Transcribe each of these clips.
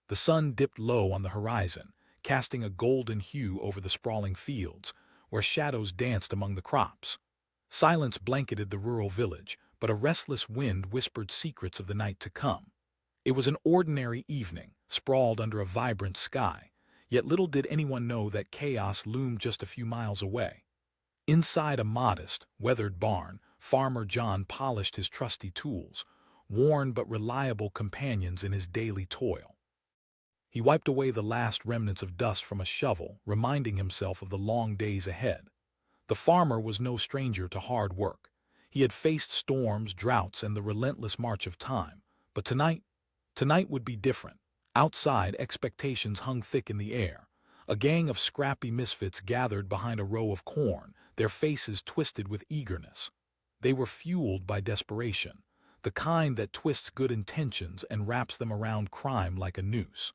The sun dipped low on the horizon, casting a golden hue over the sprawling fields, where shadows danced among the crops. Silence blanketed the rural village, but a restless wind whispered secrets of the night to come. It was an ordinary evening, sprawled under a vibrant sky, yet little did anyone know that chaos loomed just a few miles away. Inside a modest, weathered barn, Farmer John polished his trusty tools, worn but reliable companions in his daily toil. He wiped away the last remnants of dust from a shovel, reminding himself of the long days ahead. The farmer was no stranger to hard work. He had faced storms, droughts, and the relentless march of time. But tonight would be different. Outside, expectations hung thick in the air. A gang of scrappy misfits gathered behind a row of corn, their faces twisted with eagerness. They were fueled by desperation, the kind that twists good intentions and wraps them around crime like a noose.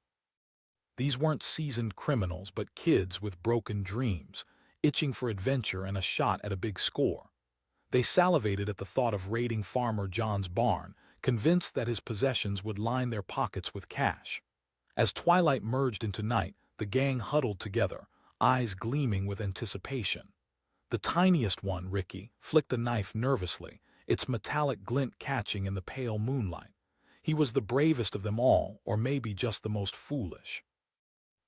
These weren't seasoned criminals, but kids with broken dreams, itching for adventure and a shot at a big score. They salivated at the thought of raiding Farmer John's barn, convinced that his possessions would line their pockets with cash. As twilight merged into night, the gang huddled together, eyes gleaming with anticipation. The tiniest one, Ricky, flicked a knife nervously, its metallic glint catching in the pale moonlight. He was the bravest of them all, or maybe just the most foolish.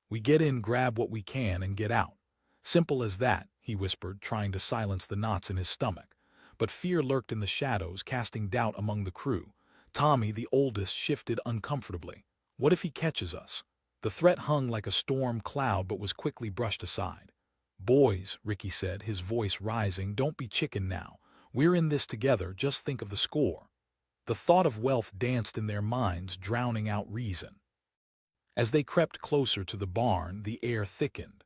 "We get in, grab what we can, and get out. Simple as that," he whispered, trying to silence the knots in his stomach. But fear lurked in the shadows, casting doubt among the crew. Tommy, the oldest, shifted uncomfortably. What if he catches us? The threat hung like a storm cloud but was quickly brushed aside. "Boys," Ricky said, his voice rising, "don't be chicken now. We're in this together, just think of the score." The thought of wealth danced in their minds, drowning out reason. As they crept closer to the barn, the air thickened.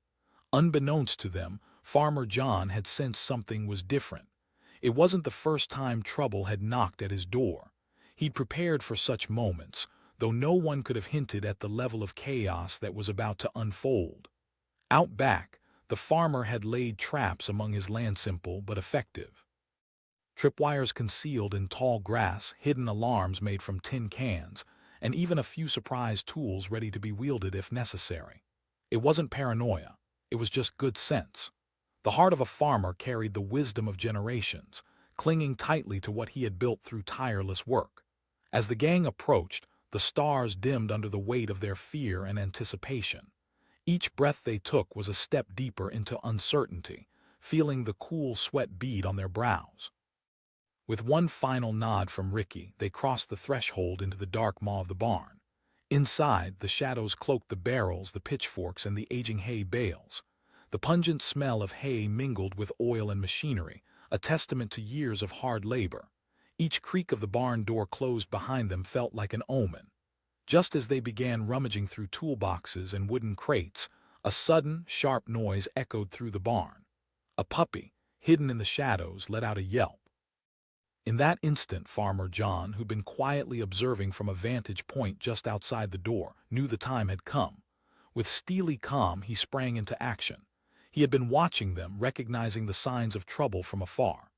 Unbeknownst to them, Farmer John had sensed something was different. It wasn't the first time trouble had knocked at his door. He'd prepared for such moments, though no one could have hinted at the level of chaos that was about to unfold. Out back, the farmer had laid traps among his land, simple but effective. Tripwires concealed in tall grass, hidden alarms made from tin cans, and even a few surprise tools ready to be wielded if necessary. It wasn't paranoia, it was just good sense. The heart of a farmer carried the wisdom of generations, clinging tightly to what he had built through tireless work. As the gang approached, the stars dimmed under the weight of their fear and anticipation. Each breath they took was a step deeper into uncertainty, feeling the cool sweat bead on their brows. With one final nod from Ricky, they crossed the threshold into the dark maw of the barn. Inside, the shadows cloaked the barrels, the pitchforks, and the aging hay bales. The pungent smell of hay mingled with oil and machinery, a testament to years of hard labor. Each creak of the barn door closed behind them felt like an omen. Just as they began rummaging through toolboxes and wooden crates, a sudden, sharp noise echoed through the barn. A puppy, hidden in the shadows, let out a yelp. In that instant, Farmer John, who'd been quietly observing from a vantage point just outside the door, knew the time had come. With steely calm, he sprang into action. He had been watching them, recognizing the signs of trouble from afar.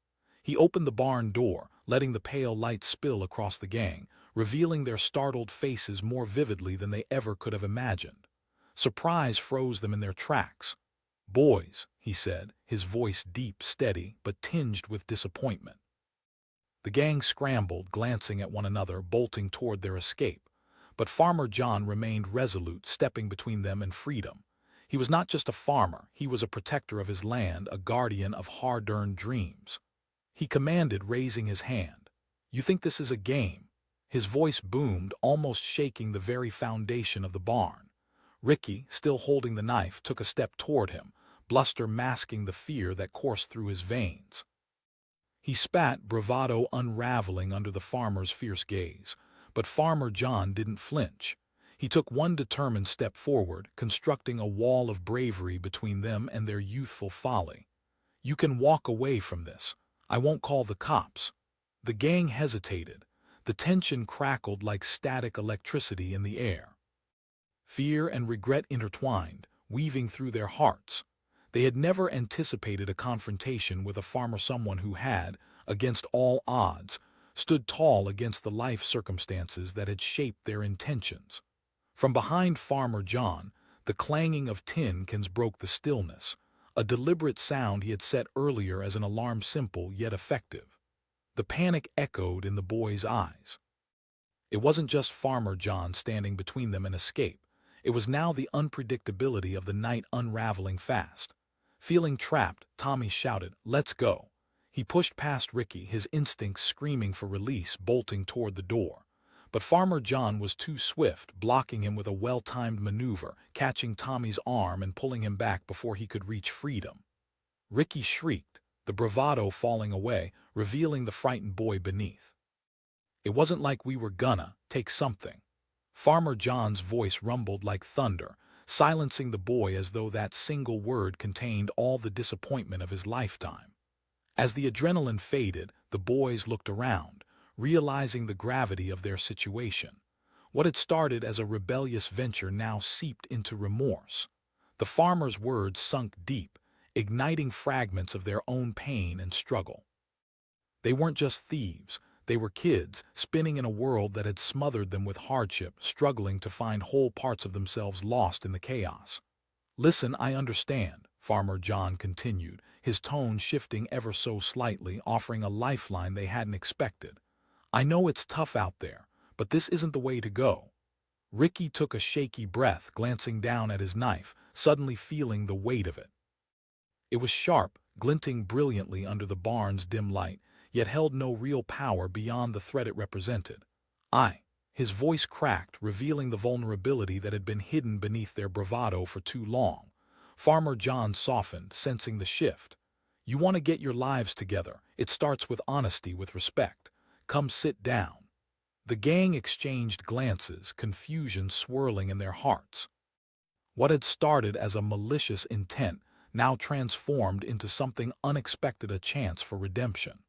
He opened the barn door, letting the pale light spill across the gang, revealing their startled faces more vividly than they ever could have imagined. Surprise froze them in their tracks. "Boys," he said, his voice deep, steady, but tinged with disappointment. The gang scrambled, glancing at one another, bolting toward their escape. But Farmer John remained resolute, stepping between them and freedom. He was not just a farmer, he was a protector of his land, a guardian of hard-earned dreams. He commanded, raising his hand. "You think this is a game?" His voice boomed, almost shaking the very foundation of the barn. Ricky, still holding the knife, took a step toward him, bluster masking the fear that coursed through his veins. He spat, bravado unraveling under the farmer's fierce gaze. But Farmer John didn't flinch. He took one determined step forward, constructing a wall of bravery between them and their youthful folly. "You can walk away from this. I won't call the cops." The gang hesitated. The tension crackled like static electricity in the air. Fear and regret intertwined, weaving through their hearts. They had never anticipated a confrontation with a farmer, someone who had, against all odds, stood tall against the life circumstances that had shaped their intentions. From behind Farmer John, the clanging of tin cans broke the stillness, a deliberate sound he had set earlier as an alarm, simple yet effective. The panic echoed in the boy's eyes. It wasn't just Farmer John standing between them and escape. It was now the unpredictability of the night unraveling fast. Feeling trapped, Tommy shouted, "Let's go." He pushed past Ricky, his instincts screaming for release, bolting toward the door. But Farmer John was too swift, blocking him with a well-timed maneuver, catching Tommy's arm and pulling him back before he could reach freedom. Ricky shrieked, the bravado falling away, revealing the frightened boy beneath. "It wasn't like we were gonna take something." Farmer John's voice rumbled like thunder, silencing the boy as though that single word contained all the disappointment of his lifetime. As the adrenaline faded, the boys looked around, realizing the gravity of their situation. What had started as a rebellious venture now seeped into remorse. The farmer's words sunk deep, igniting fragments of their own pain and struggle. They weren't just thieves. They were kids, spinning in a world that had smothered them with hardship, struggling to find whole parts of themselves lost in the chaos. "Listen, I understand," Farmer John continued, his tone shifting ever so slightly, offering a lifeline they hadn't expected. "I know it's tough out there, but this isn't the way to go." Ricky took a shaky breath, glancing down at his knife, suddenly feeling the weight of it. It was sharp, glinting brilliantly under the barn's dim light, yet held no real power beyond the threat it represented. His voice cracked, revealing the vulnerability that had been hidden beneath their bravado for too long. Farmer John softened, sensing the shift. "You want to get your lives together. It starts with honesty, with respect. Come sit down." The gang exchanged glances, confusion swirling in their hearts. What had started as a malicious intent now transformed into something unexpected, a chance for redemption.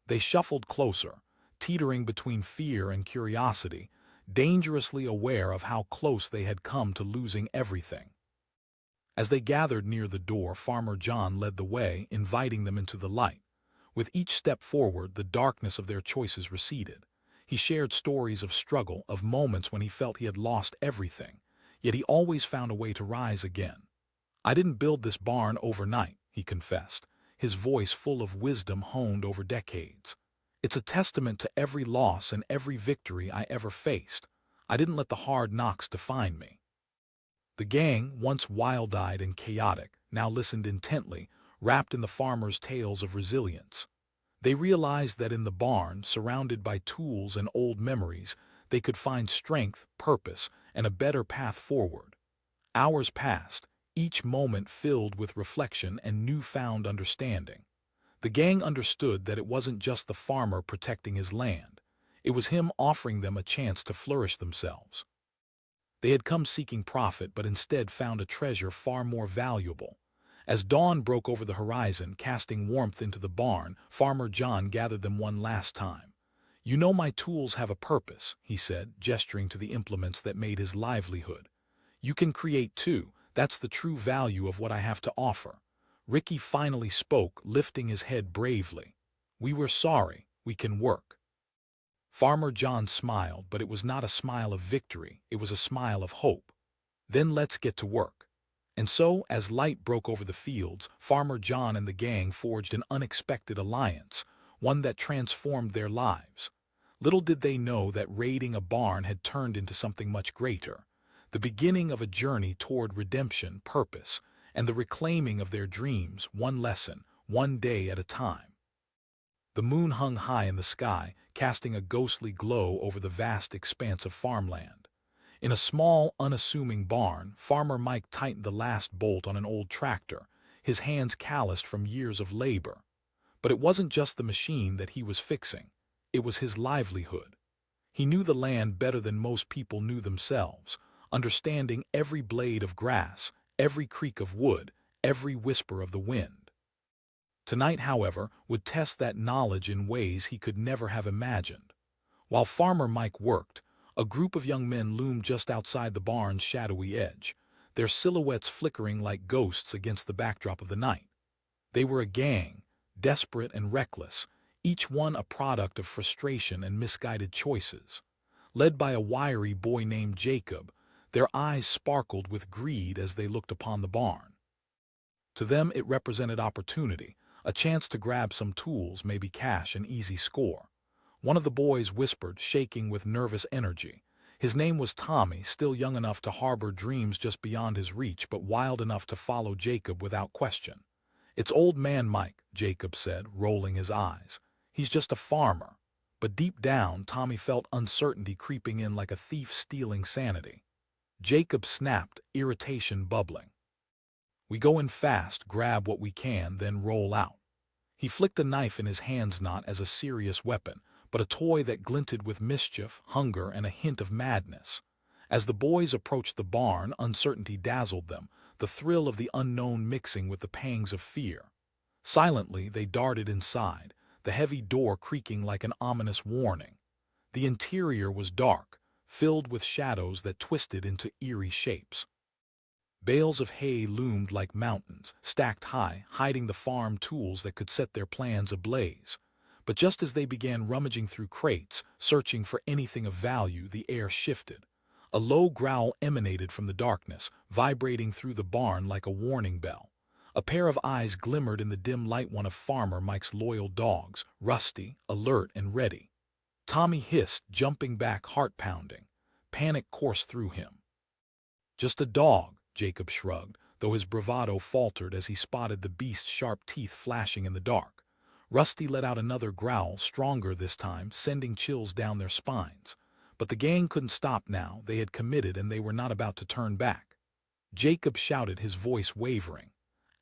They shuffled closer, teetering between fear and curiosity, dangerously aware of how close they had come to losing everything. As they gathered near the door, Farmer John led the way, inviting them into the light. With each step forward, the darkness of their choices receded. He shared stories of struggle, of moments when he felt he had lost everything, yet he always found a way to rise again. "I didn't build this barn overnight," he confessed, his voice full of wisdom honed over decades. "It's a testament to every loss and every victory I ever faced. I didn't let the hard knocks define me." The gang, once wild-eyed and chaotic, now listened intently, wrapped in the farmer's tales of resilience. They realized that in the barn, surrounded by tools and old memories, they could find strength, purpose, and a better path forward. Hours passed, each moment filled with reflection and newfound understanding. The gang understood that it wasn't just the farmer protecting his land. It was him offering them a chance to flourish themselves. They had come seeking profit, but instead found a treasure far more valuable. As dawn broke over the horizon, casting warmth into the barn, Farmer John gathered them one last time. "You know my tools have a purpose," he said, gesturing to the implements that made his livelihood. "You can create too. That's the true value of what I have to offer." Ricky finally spoke, lifting his head bravely. "We were sorry. We can work." Farmer John smiled, but it was not a smile of victory, it was a smile of hope. "Then let's get to work." And so, as light broke over the fields, Farmer John and the gang forged an unexpected alliance, one that transformed their lives. Little did they know that raiding a barn had turned into something much greater, the beginning of a journey toward redemption, purpose, and the reclaiming of their dreams, one lesson, one day at a time. The moon hung high in the sky, casting a ghostly glow over the vast expanse of farmland. In a small, unassuming barn, Farmer Mike tightened the last bolt on an old tractor, his hands calloused from years of labor. But it wasn't just the machine that he was fixing. It was his livelihood. He knew the land better than most people knew themselves, understanding every blade of grass, every creak of wood, every whisper of the wind. Tonight, however, would test that knowledge in ways he could never have imagined. While Farmer Mike worked, a group of young men loomed just outside the barn's shadowy edge, their silhouettes flickering like ghosts against the backdrop of the night. They were a gang, desperate and reckless, each one a product of frustration and misguided choices. Led by a wiry boy named Jacob, Their eyes sparkled with greed as they looked upon the barn. To them it represented opportunity, a chance to grab some tools, maybe cash, an easy score. One of the boys whispered, shaking with nervous energy. His name was Tommy, still young enough to harbor dreams just beyond his reach, but wild enough to follow Jacob without question. "It's old man Mike," Jacob said, rolling his eyes. "He's just a farmer." But deep down, Tommy felt uncertainty creeping in like a thief stealing sanity. Jacob snapped, irritation bubbling. "We go in fast, grab what we can, then roll out." He flicked a knife in his hands, not as a serious weapon, but a toy that glinted with mischief, hunger, and a hint of madness. As the boys approached the barn, uncertainty dazzled them, the thrill of the unknown mixing with the pangs of fear. Silently, they darted inside, the heavy door creaking like an ominous warning. The interior was dark, filled with shadows that twisted into eerie shapes. Bales of hay loomed like mountains, stacked high, hiding the farm tools that could set their plans ablaze. But just as they began rummaging through crates, searching for anything of value, the air shifted. A low growl emanated from the darkness, vibrating through the barn like a warning bell. A pair of eyes glimmered in the dim light, one of Farmer Mike's loyal dogs, Rusty, alert and ready. Tommy hissed, jumping back, heart pounding. Panic coursed through him. "Just a dog," Jacob shrugged, though his bravado faltered as he spotted the beast's sharp teeth flashing in the dark. Rusty let out another growl, stronger this time, sending chills down their spines. But the gang couldn't stop now. They had committed, and they were not about to turn back. Jacob shouted, his voice wavering.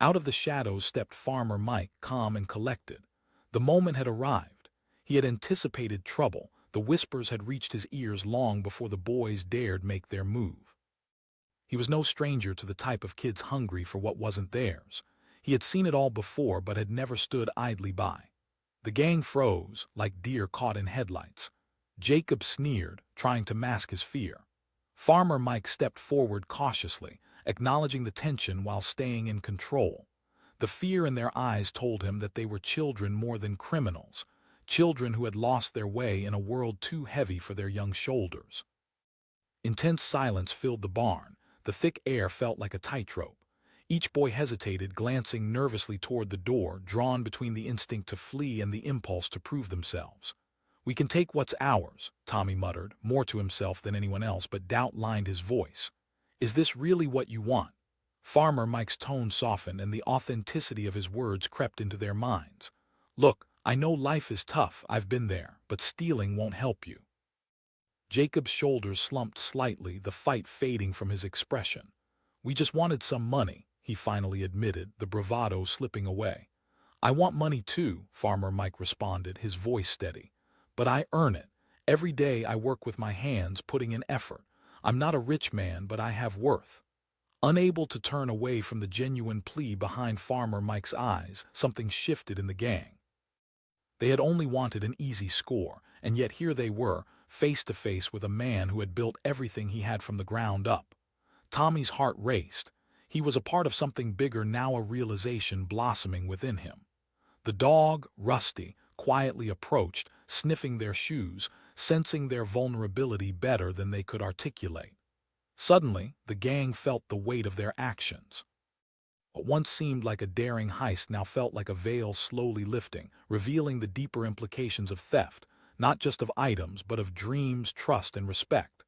Out of the shadows stepped Farmer Mike, calm and collected. The moment had arrived. He had anticipated trouble. The whispers had reached his ears long before the boys dared make their move. He was no stranger to the type of kids hungry for what wasn't theirs. He had seen it all before, but had never stood idly by. The gang froze, like deer caught in headlights. Jacob sneered, trying to mask his fear. Farmer Mike stepped forward cautiously, acknowledging the tension while staying in control. The fear in their eyes told him that they were children more than criminals, children who had lost their way in a world too heavy for their young shoulders. Intense silence filled the barn. The thick air felt like a tightrope. Each boy hesitated, glancing nervously toward the door, drawn between the instinct to flee and the impulse to prove themselves. "We can take what's ours," Tommy muttered, more to himself than anyone else, but doubt lined his voice. "Is this really what you want?" Farmer Mike's tone softened, and the authenticity of his words crept into their minds. "Look, I know life is tough, I've been there, but stealing won't help you." Jacob's shoulders slumped slightly, the fight fading from his expression. "We just wanted some money," he finally admitted, the bravado slipping away. "I want money too," Farmer Mike responded, his voice steady. "But I earn it. Every day I work with my hands, putting in effort. I'm not a rich man, but I have worth." Unable to turn away from the genuine plea behind Farmer Mike's eyes, something shifted in the gang. They had only wanted an easy score, and yet here they were, face to face with a man who had built everything he had from the ground up. Tommy's heart raced. He was a part of something bigger, now a realization blossoming within him. The dog, Rusty, quietly approached, sniffing their shoes, sensing their vulnerability better than they could articulate. Suddenly, the gang felt the weight of their actions. What once seemed like a daring heist now felt like a veil slowly lifting, revealing the deeper implications of theft, not just of items, but of dreams, trust, and respect.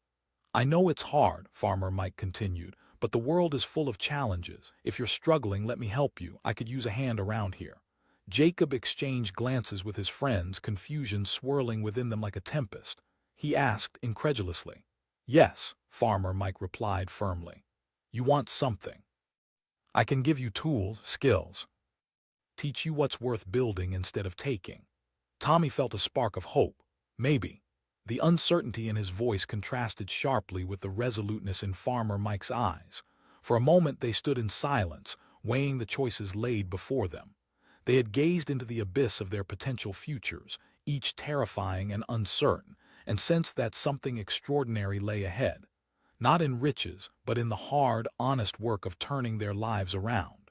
"I know it's hard," Farmer Mike continued, "but the world is full of challenges. If you're struggling, let me help you. I could use a hand around here." Jacob exchanged glances with his friends, confusion swirling within them like a tempest. He asked incredulously. "Yes," Farmer Mike replied firmly. "You want something. I can give you tools, skills. Teach you what's worth building instead of taking." Tommy felt a spark of hope. Maybe. The uncertainty in his voice contrasted sharply with the resoluteness in Farmer Mike's eyes. For a moment they stood in silence, weighing the choices laid before them. They had gazed into the abyss of their potential futures, each terrifying and uncertain, and sensed that something extraordinary lay ahead. Not in riches, but in the hard, honest work of turning their lives around.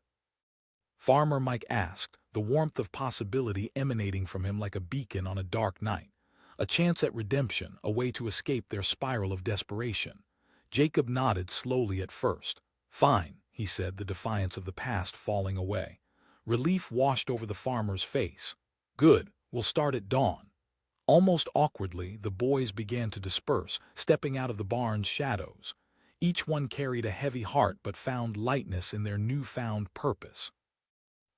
Farmer Mike asked, the warmth of possibility emanating from him like a beacon on a dark night. A chance at redemption, a way to escape their spiral of desperation. Jacob nodded slowly at first. "Fine," he said, the defiance of the past falling away. Relief washed over the farmer's face. "Good, we'll start at dawn." Almost awkwardly, the boys began to disperse, stepping out of the barn's shadows. Each one carried a heavy heart but found lightness in their newfound purpose.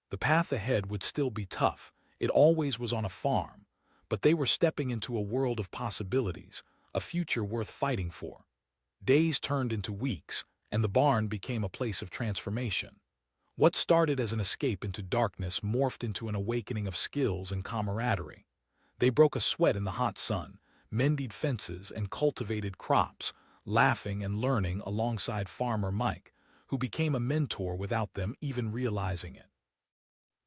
The path ahead would still be tough. It always was on a farm. But they were stepping into a world of possibilities, a future worth fighting for. Days turned into weeks, and the barn became a place of transformation. What started as an escape into darkness morphed into an awakening of skills and camaraderie. They broke a sweat in the hot sun, mended fences, and cultivated crops, laughing and learning alongside Farmer Mike, who became a mentor without them even realizing it.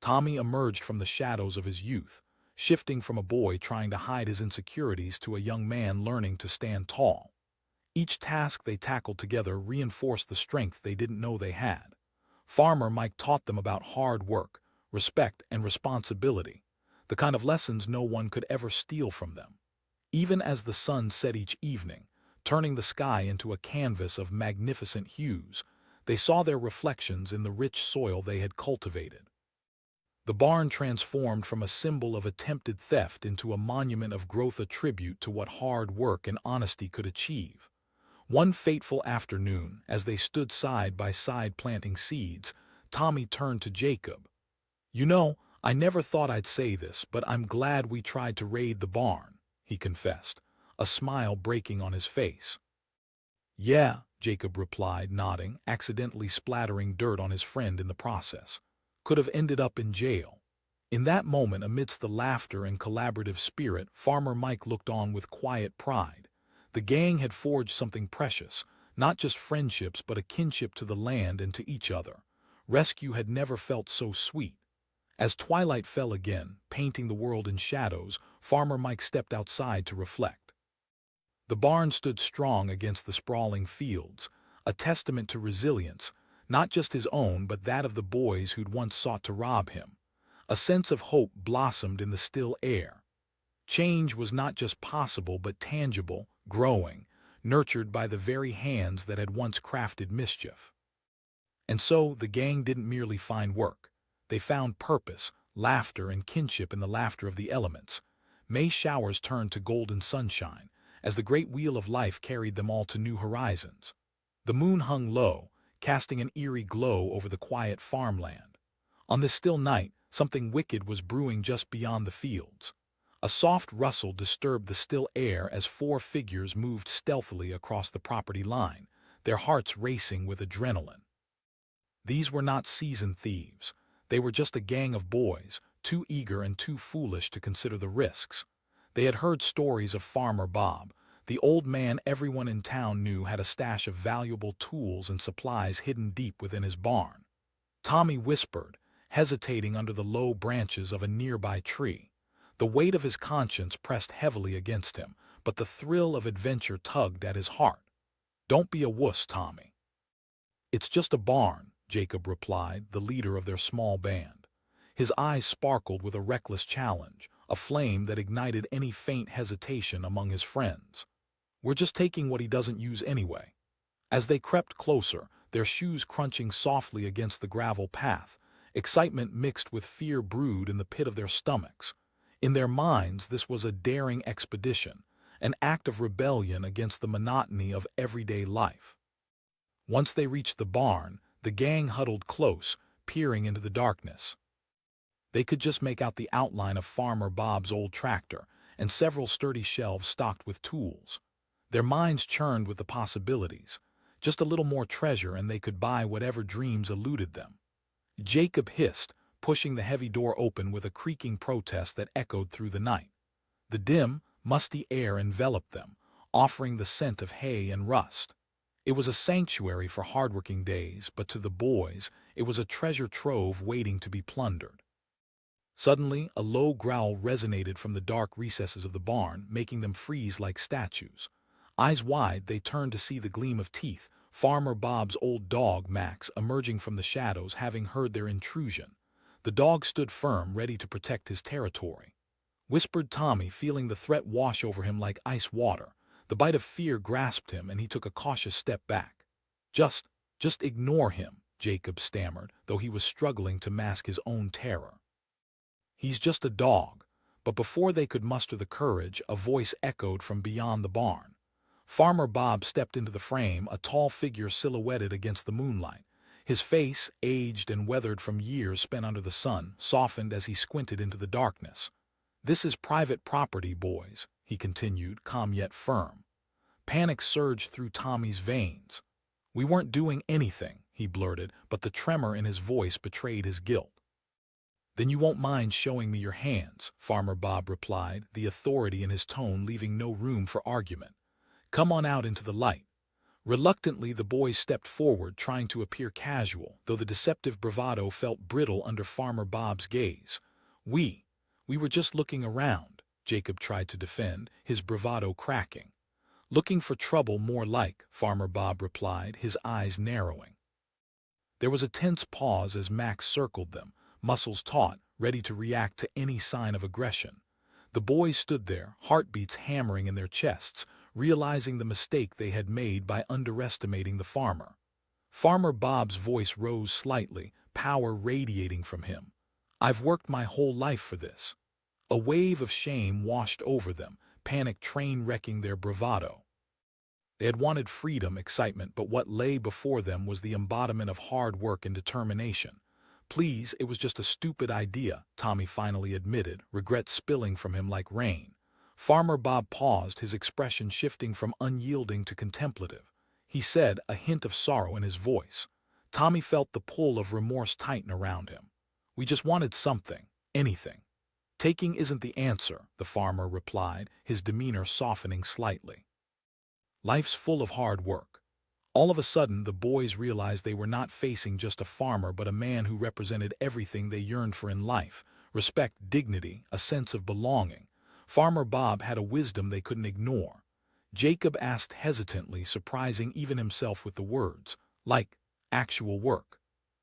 Tommy emerged from the shadows of his youth, shifting from a boy trying to hide his insecurities to a young man learning to stand tall. Each task they tackled together reinforced the strength they didn't know they had. Farmer Mike taught them about hard work, respect, and responsibility, the kind of lessons no one could ever steal from them. Even as the sun set each evening, turning the sky into a canvas of magnificent hues, they saw their reflections in the rich soil they had cultivated. The barn transformed from a symbol of attempted theft into a monument of growth, a tribute to what hard work and honesty could achieve. One fateful afternoon, as they stood side by side planting seeds, Tommy turned to Jacob. "You know, I never thought I'd say this, but I'm glad we tried to raid the barn," he confessed, a smile breaking on his face. "Yeah," Jacob replied, nodding, accidentally splattering dirt on his friend in the process. "Could have ended up in jail." In that moment, amidst the laughter and collaborative spirit, Farmer Mike looked on with quiet pride. The gang had forged something precious, not just friendships but a kinship to the land and to each other. Rescue had never felt so sweet. As twilight fell again, painting the world in shadows, Farmer Mike stepped outside to reflect. The barn stood strong against the sprawling fields, a testament to resilience, not just his own but that of the boys who'd once sought to rob him. A sense of hope blossomed in the still air. Change was not just possible but tangible, growing, nurtured by the very hands that had once crafted mischief. And so the gang didn't merely find work. They found purpose, laughter, and kinship in the laughter of the elements. May showers turned to golden sunshine, as the great wheel of life carried them all to new horizons. The moon hung low, casting an eerie glow over the quiet farmland. On this still night, something wicked was brewing just beyond the fields. A soft rustle disturbed the still air as four figures moved stealthily across the property line, their hearts racing with adrenaline. These were not seasoned thieves. They were just a gang of boys, too eager and too foolish to consider the risks. They had heard stories of Farmer Bob, the old man everyone in town knew had a stash of valuable tools and supplies hidden deep within his barn. Tommy whispered, hesitating under the low branches of a nearby tree. The weight of his conscience pressed heavily against him, but the thrill of adventure tugged at his heart. "Don't be a wuss, Tommy." "It's just a barn," Jacob replied, the leader of their small band. His eyes sparkled with a reckless challenge, a flame that ignited any faint hesitation among his friends. "We're just taking what he doesn't use anyway." As they crept closer, their shoes crunching softly against the gravel path, excitement mixed with fear brewed in the pit of their stomachs. In their minds, this was a daring expedition, an act of rebellion against the monotony of everyday life. Once they reached the barn, the gang huddled close, peering into the darkness. They could just make out the outline of Farmer Bob's old tractor and several sturdy shelves stocked with tools. Their minds churned with the possibilities. Just a little more treasure and they could buy whatever dreams eluded them. Jacob hissed, pushing the heavy door open with a creaking protest that echoed through the night. The dim, musty air enveloped them, offering the scent of hay and rust. It was a sanctuary for hardworking days, but to the boys, it was a treasure trove waiting to be plundered. Suddenly, a low growl resonated from the dark recesses of the barn, making them freeze like statues. Eyes wide, they turned to see the gleam of teeth, Farmer Bob's old dog, Max, emerging from the shadows, having heard their intrusion. The dog stood firm, ready to protect his territory. Whispered Tommy, feeling the threat wash over him like ice water. The bite of fear grasped him and he took a cautious step back. Just, just ignore him, Jacob stammered, though he was struggling to mask his own terror. He's just a dog. But before they could muster the courage, a voice echoed from beyond the barn. Farmer Bob stepped into the frame, a tall figure silhouetted against the moonlight. His face, aged and weathered from years spent under the sun, softened as he squinted into the darkness. "This is private property, boys," he continued, calm yet firm. Panic surged through Tommy's veins. "We weren't doing anything," he blurted, but the tremor in his voice betrayed his guilt. "Then you won't mind showing me your hands," Farmer Bob replied, the authority in his tone leaving no room for argument. "Come on out into the light." Reluctantly, the boys stepped forward, trying to appear casual, though the deceptive bravado felt brittle under Farmer Bob's gaze. We were just looking around," Jacob tried to defend, his bravado cracking. "Looking for trouble more like," Farmer Bob replied, his eyes narrowing. There was a tense pause as Max circled them, muscles taut, ready to react to any sign of aggression. The boys stood there, heartbeats hammering in their chests, realizing the mistake they had made by underestimating the farmer. Farmer Bob's voice rose slightly, power radiating from him. "I've worked my whole life for this." A wave of shame washed over them, panic train-wrecking their bravado. They had wanted freedom, excitement, but what lay before them was the embodiment of hard work and determination. "Please, it was just a stupid idea," Tommy finally admitted, regret spilling from him like rain. Farmer Bob paused, his expression shifting from unyielding to contemplative. He said, a hint of sorrow in his voice. Tommy felt the pull of remorse tighten around him. "We just wanted something, anything." "Taking isn't the answer," the farmer replied, his demeanor softening slightly. "Life's full of hard work." All of a sudden, the boys realized they were not facing just a farmer but a man who represented everything they yearned for in life: respect, dignity, a sense of belonging. Farmer Bob had a wisdom they couldn't ignore. Jacob asked hesitantly, surprising even himself with the words, "Like actual work?"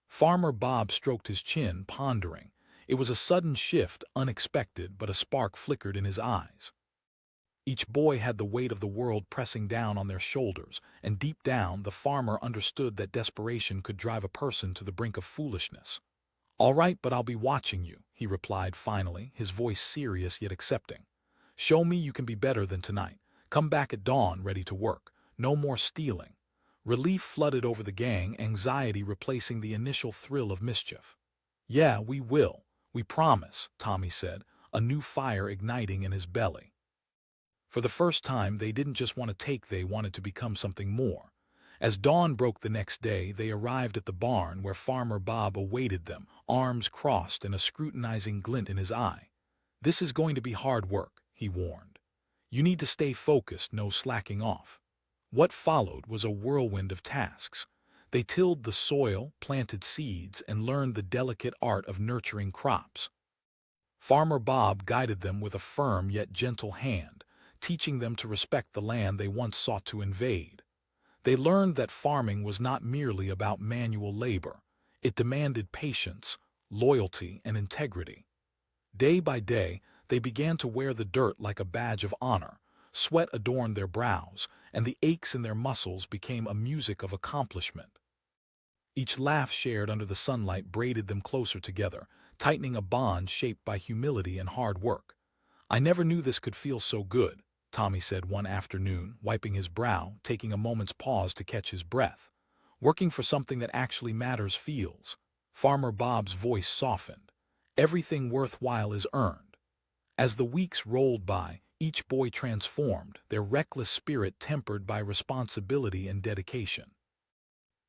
Farmer Bob stroked his chin, pondering. It was a sudden shift, unexpected, but a spark flickered in his eyes. Each boy had the weight of the world pressing down on their shoulders, and deep down the farmer understood that desperation could drive a person to the brink of foolishness. "All right, but I'll be watching you," he replied finally, his voice serious yet accepting. "Show me you can be better than tonight. Come back at dawn ready to work. No more stealing." Relief flooded over the gang, anxiety replacing the initial thrill of mischief. "Yeah, we will. We promise," Tommy said, a new fire igniting in his belly. For the first time, they didn't just want to take, they wanted to become something more. As dawn broke the next day, they arrived at the barn where Farmer Bob awaited them, arms crossed and a scrutinizing glint in his eye. "This is going to be hard work," he warned. "You need to stay focused, no slacking off." What followed was a whirlwind of tasks. They tilled the soil, planted seeds, and learned the delicate art of nurturing crops. Farmer Bob guided them with a firm yet gentle hand, teaching them to respect the land they once sought to invade. They learned that farming was not merely about manual labor. It demanded patience, loyalty, and integrity. Day by day, they began to wear the dirt like a badge of honor. Sweat adorned their brows, and the aches in their muscles became a music of accomplishment. Each laugh shared under the sunlight braided them closer together, tightening a bond shaped by humility and hard work. "I never knew this could feel so good," Tommy said one afternoon, wiping his brow, taking a moment's pause to catch his breath. "Working for something that actually matters feels." Farmer Bob's voice softened. "Everything worthwhile is earned." As the weeks rolled by, each boy transformed, their reckless spirit tempered by responsibility and dedication.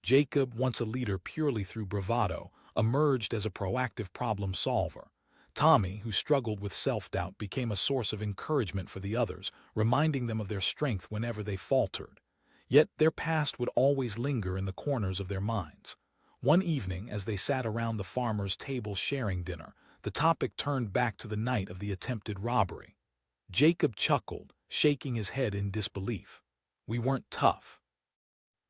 Jacob, once a leader purely through bravado, emerged as a proactive problem solver. Tommy, who struggled with self-doubt, became a source of encouragement for the others, reminding them of their strength whenever they faltered. Yet their past would always linger in the corners of their minds. One evening, as they sat around the farmer's table sharing dinner, the topic turned back to the night of the attempted robbery. Jacob chuckled, shaking his head in disbelief. "We weren't tough.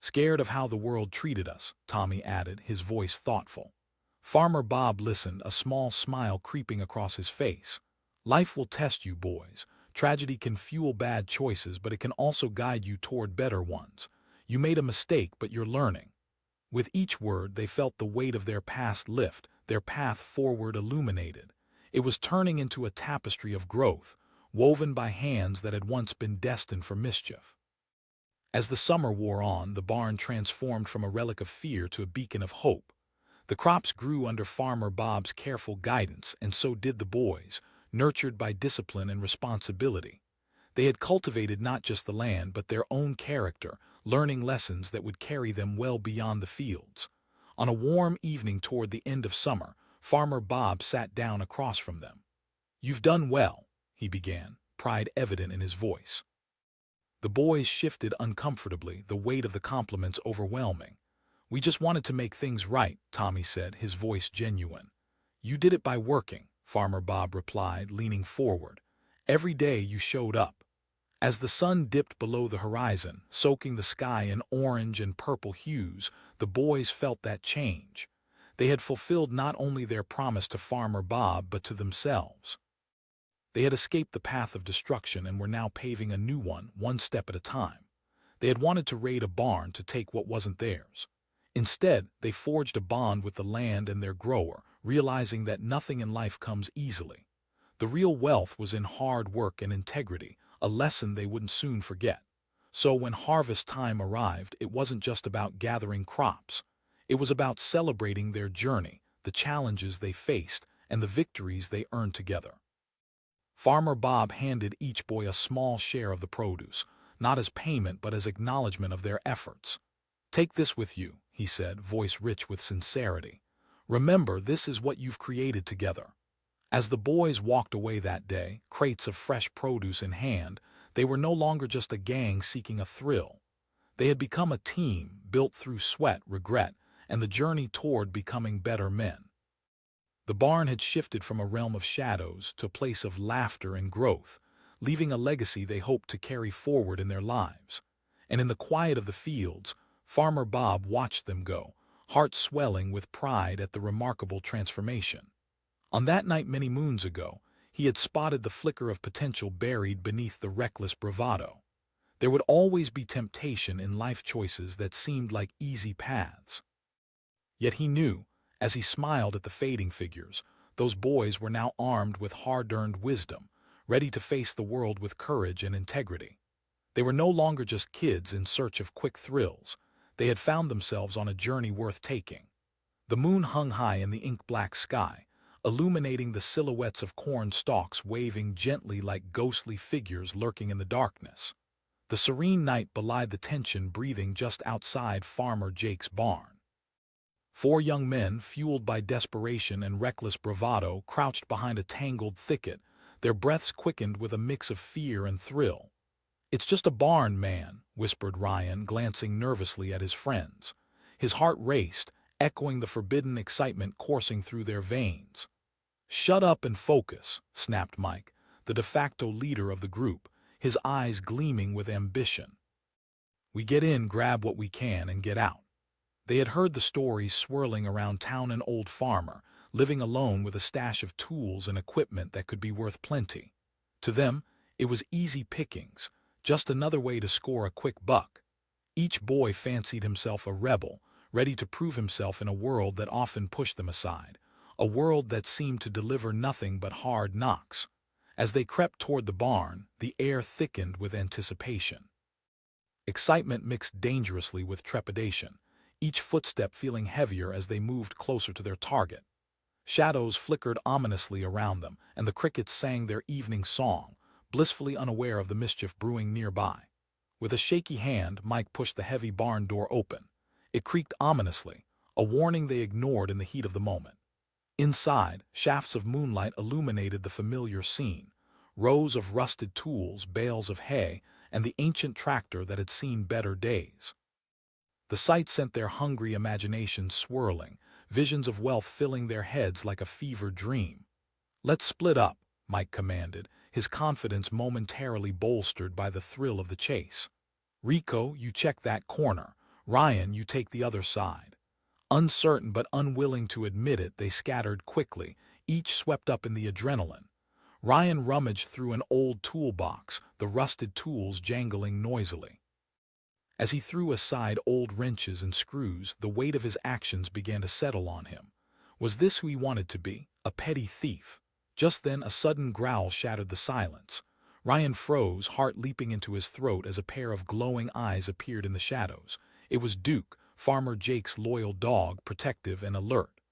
Scared of how the world treated us," Tommy added, his voice thoughtful. Farmer Bob listened, a small smile creeping across his face. "Life will test you, boys. Tragedy can fuel bad choices, but it can also guide you toward better ones. You made a mistake, but you're learning. With each word, they felt the weight of their past lift, their path forward illuminated. It was turning into a tapestry of growth, woven by hands that had once been destined for mischief. As the summer wore on, the barn transformed from a relic of fear to a beacon of hope. The crops grew under Farmer Bob's careful guidance, and so did the boys, nurtured by discipline and responsibility. They had cultivated not just the land but their own character, learning lessons that would carry them well beyond the fields. On a warm evening toward the end of summer, Farmer Bob sat down across from them. "You've done well," he began, pride evident in his voice. The boys shifted uncomfortably, the weight of the compliments overwhelming. "We just wanted to make things right," Tommy said, his voice genuine. "You did it by working," Farmer Bob replied, leaning forward. "Every day you showed up." As the sun dipped below the horizon, soaking the sky in orange and purple hues, the boys felt that change. They had fulfilled not only their promise to Farmer Bob but to themselves. They had escaped the path of destruction and were now paving a new one step at a time. They had wanted to raid a barn to take what wasn't theirs. Instead, they forged a bond with the land and their grower, realizing that nothing in life comes easily. The real wealth was in hard work and integrity, a lesson they wouldn't soon forget. So when harvest time arrived, it wasn't just about gathering crops. It was about celebrating their journey, the challenges they faced, and the victories they earned together. Farmer Bob handed each boy a small share of the produce, not as payment but as acknowledgement of their efforts. "Take this with you," he said, voice rich with sincerity. "Remember, this is what you've created together." As the boys walked away that day, crates of fresh produce in hand, they were no longer just a gang seeking a thrill. They had become a team, built through sweat, regret, and the journey toward becoming better men. The barn had shifted from a realm of shadows to a place of laughter and growth, leaving a legacy they hoped to carry forward in their lives. And in the quiet of the fields, Farmer Bob watched them go, heart swelling with pride at the remarkable transformation. On that night many moons ago, he had spotted the flicker of potential buried beneath the reckless bravado. There would always be temptation in life choices that seemed like easy paths. Yet he knew, as he smiled at the fading figures, those boys were now armed with hard-earned wisdom, ready to face the world with courage and integrity. They were no longer just kids in search of quick thrills. They had found themselves on a journey worth taking. The moon hung high in the ink-black sky, illuminating the silhouettes of corn stalks waving gently like ghostly figures lurking in the darkness. The serene night belied the tension breathing just outside Farmer Jake's barn. 4 young men, fueled by desperation and reckless bravado, crouched behind a tangled thicket, their breaths quickened with a mix of fear and thrill. "It's just a barn, man," whispered Ryan, glancing nervously at his friends. His heart raced, echoing the forbidden excitement coursing through their veins. "Shut up and focus," snapped Mike, the de facto leader of the group, his eyes gleaming with ambition. "We get in, grab what we can, and get out." They had heard the stories swirling around town. An old farmer, living alone with a stash of tools and equipment that could be worth plenty. To them, it was easy pickings, just another way to score a quick buck. Each boy fancied himself a rebel, ready to prove himself in a world that often pushed them aside, a world that seemed to deliver nothing but hard knocks. As they crept toward the barn, the air thickened with anticipation. Excitement mixed dangerously with trepidation, each footstep feeling heavier as they moved closer to their target. Shadows flickered ominously around them, and the crickets sang their evening song, blissfully unaware of the mischief brewing nearby. With a shaky hand, Mike pushed the heavy barn door open. It creaked ominously, a warning they ignored in the heat of the moment. Inside, shafts of moonlight illuminated the familiar scene, rows of rusted tools, bales of hay, and the ancient tractor that had seen better days. The sight sent their hungry imaginations swirling, visions of wealth filling their heads like a fevered dream. "Let's split up," Mike commanded, his confidence momentarily bolstered by the thrill of the chase. "Rico, you check that corner. Ryan, you take the other side." Uncertain but unwilling to admit it, they scattered quickly, each swept up in the adrenaline. Ryan rummaged through an old toolbox, the rusted tools jangling noisily. As he threw aside old wrenches and screws, the weight of his actions began to settle on him. Was this who he wanted to be, a petty thief? Just then a sudden growl shattered the silence. Ryan froze, heart leaping into his throat as a pair of glowing eyes appeared in the shadows. It was Duke, Farmer Jake's loyal dog, protective and alert.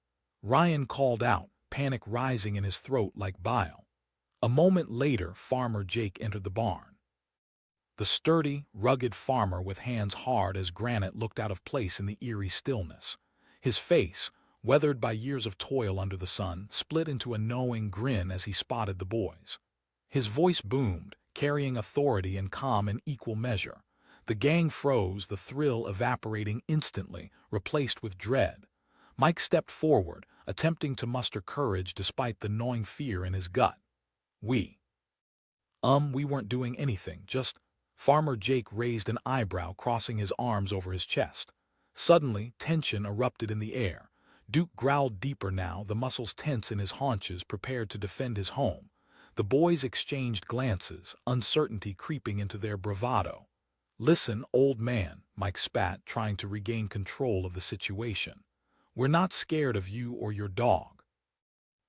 Ryan called out, panic rising in his throat like bile. A moment later, Farmer Jake entered the barn. The sturdy, rugged farmer with hands hard as granite looked out of place in the eerie stillness. His face, weathered by years of toil under the sun, split into a knowing grin as he spotted the boys. His voice boomed, carrying authority and calm in equal measure. The gang froze, the thrill evaporating instantly, replaced with dread. Mike stepped forward, attempting to muster courage despite the gnawing fear in his gut. We weren't doing anything, just... Farmer Jake raised an eyebrow, crossing his arms over his chest. Suddenly, tension erupted in the air. Duke growled deeper now, the muscles tense in his haunches, prepared to defend his home. The boys exchanged glances, uncertainty creeping into their bravado. "Listen, old man," Mike spat, trying to regain control of the situation. "We're not scared of you or your dog."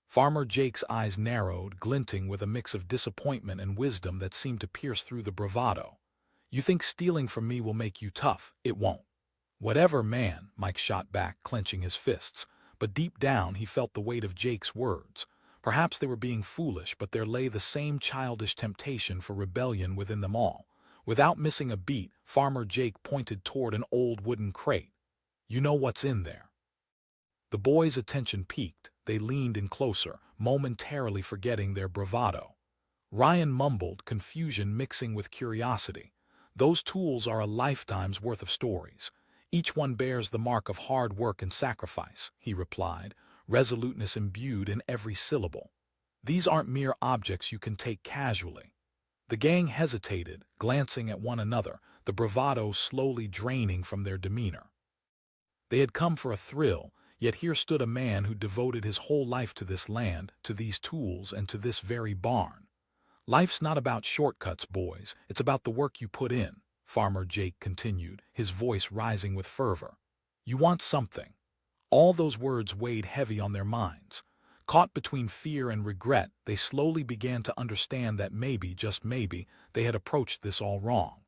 Farmer Jake's eyes narrowed, glinting with a mix of disappointment and wisdom that seemed to pierce through the bravado. "You think stealing from me will make you tough? It won't." "Whatever, man," Mike shot back, clenching his fists. But deep down he felt the weight of Jake's words. Perhaps they were being foolish, but there lay the same childish temptation for rebellion within them all. Without missing a beat, Farmer Jake pointed toward an old wooden crate. "You know what's in there." The boys' attention peaked. They leaned in closer, momentarily forgetting their bravado. Ryan mumbled, confusion mixing with curiosity. "Those tools are a lifetime's worth of stories. Each one bears the mark of hard work and sacrifice," he replied, resoluteness imbued in every syllable. "These aren't mere objects you can take casually." The gang hesitated, glancing at one another, the bravado slowly draining from their demeanor. They had come for a thrill, yet here stood a man who devoted his whole life to this land, to these tools, and to this very barn. "Life's not about shortcuts, boys. It's about the work you put in," Farmer Jake continued, his voice rising with fervor. "You want something." All those words weighed heavy on their minds. Caught between fear and regret, they slowly began to understand that maybe, just maybe, they had approached this all wrong.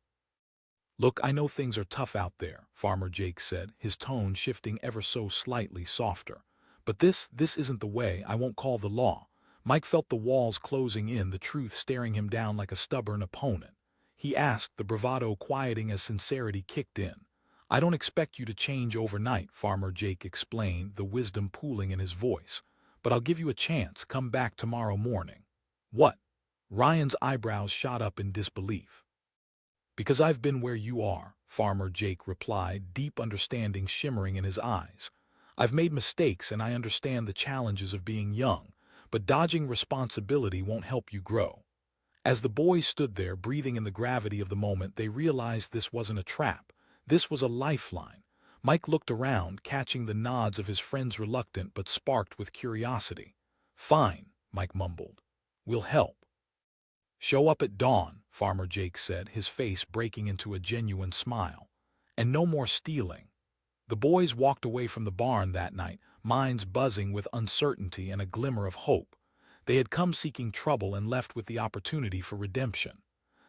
"Look, I know things are tough out there," Farmer Jake said, his tone shifting ever so slightly softer. "But this isn't the way. I won't call the law." Mike felt the walls closing in, the truth staring him down like a stubborn opponent. He asked, the bravado quieting as sincerity kicked in. "I don't expect you to change overnight," Farmer Jake explained, the wisdom pooling in his voice. "But I'll give you a chance. Come back tomorrow morning." "What?" Ryan's eyebrows shot up in disbelief. "Because I've been where you are," Farmer Jake replied, deep understanding shimmering in his eyes. "I've made mistakes and I understand the challenges of being young, but dodging responsibility won't help you grow." As the boys stood there, breathing in the gravity of the moment, they realized this wasn't a trap. This was a lifeline. Mike looked around, catching the nods of his friends, reluctant but sparked with curiosity. "Fine," Mike mumbled. "We'll help." "Show up at dawn," Farmer Jake said, his face breaking into a genuine smile. "And no more stealing." The boys walked away from the barn that night, minds buzzing with uncertainty and a glimmer of hope. They had come seeking trouble and left with the opportunity for redemption.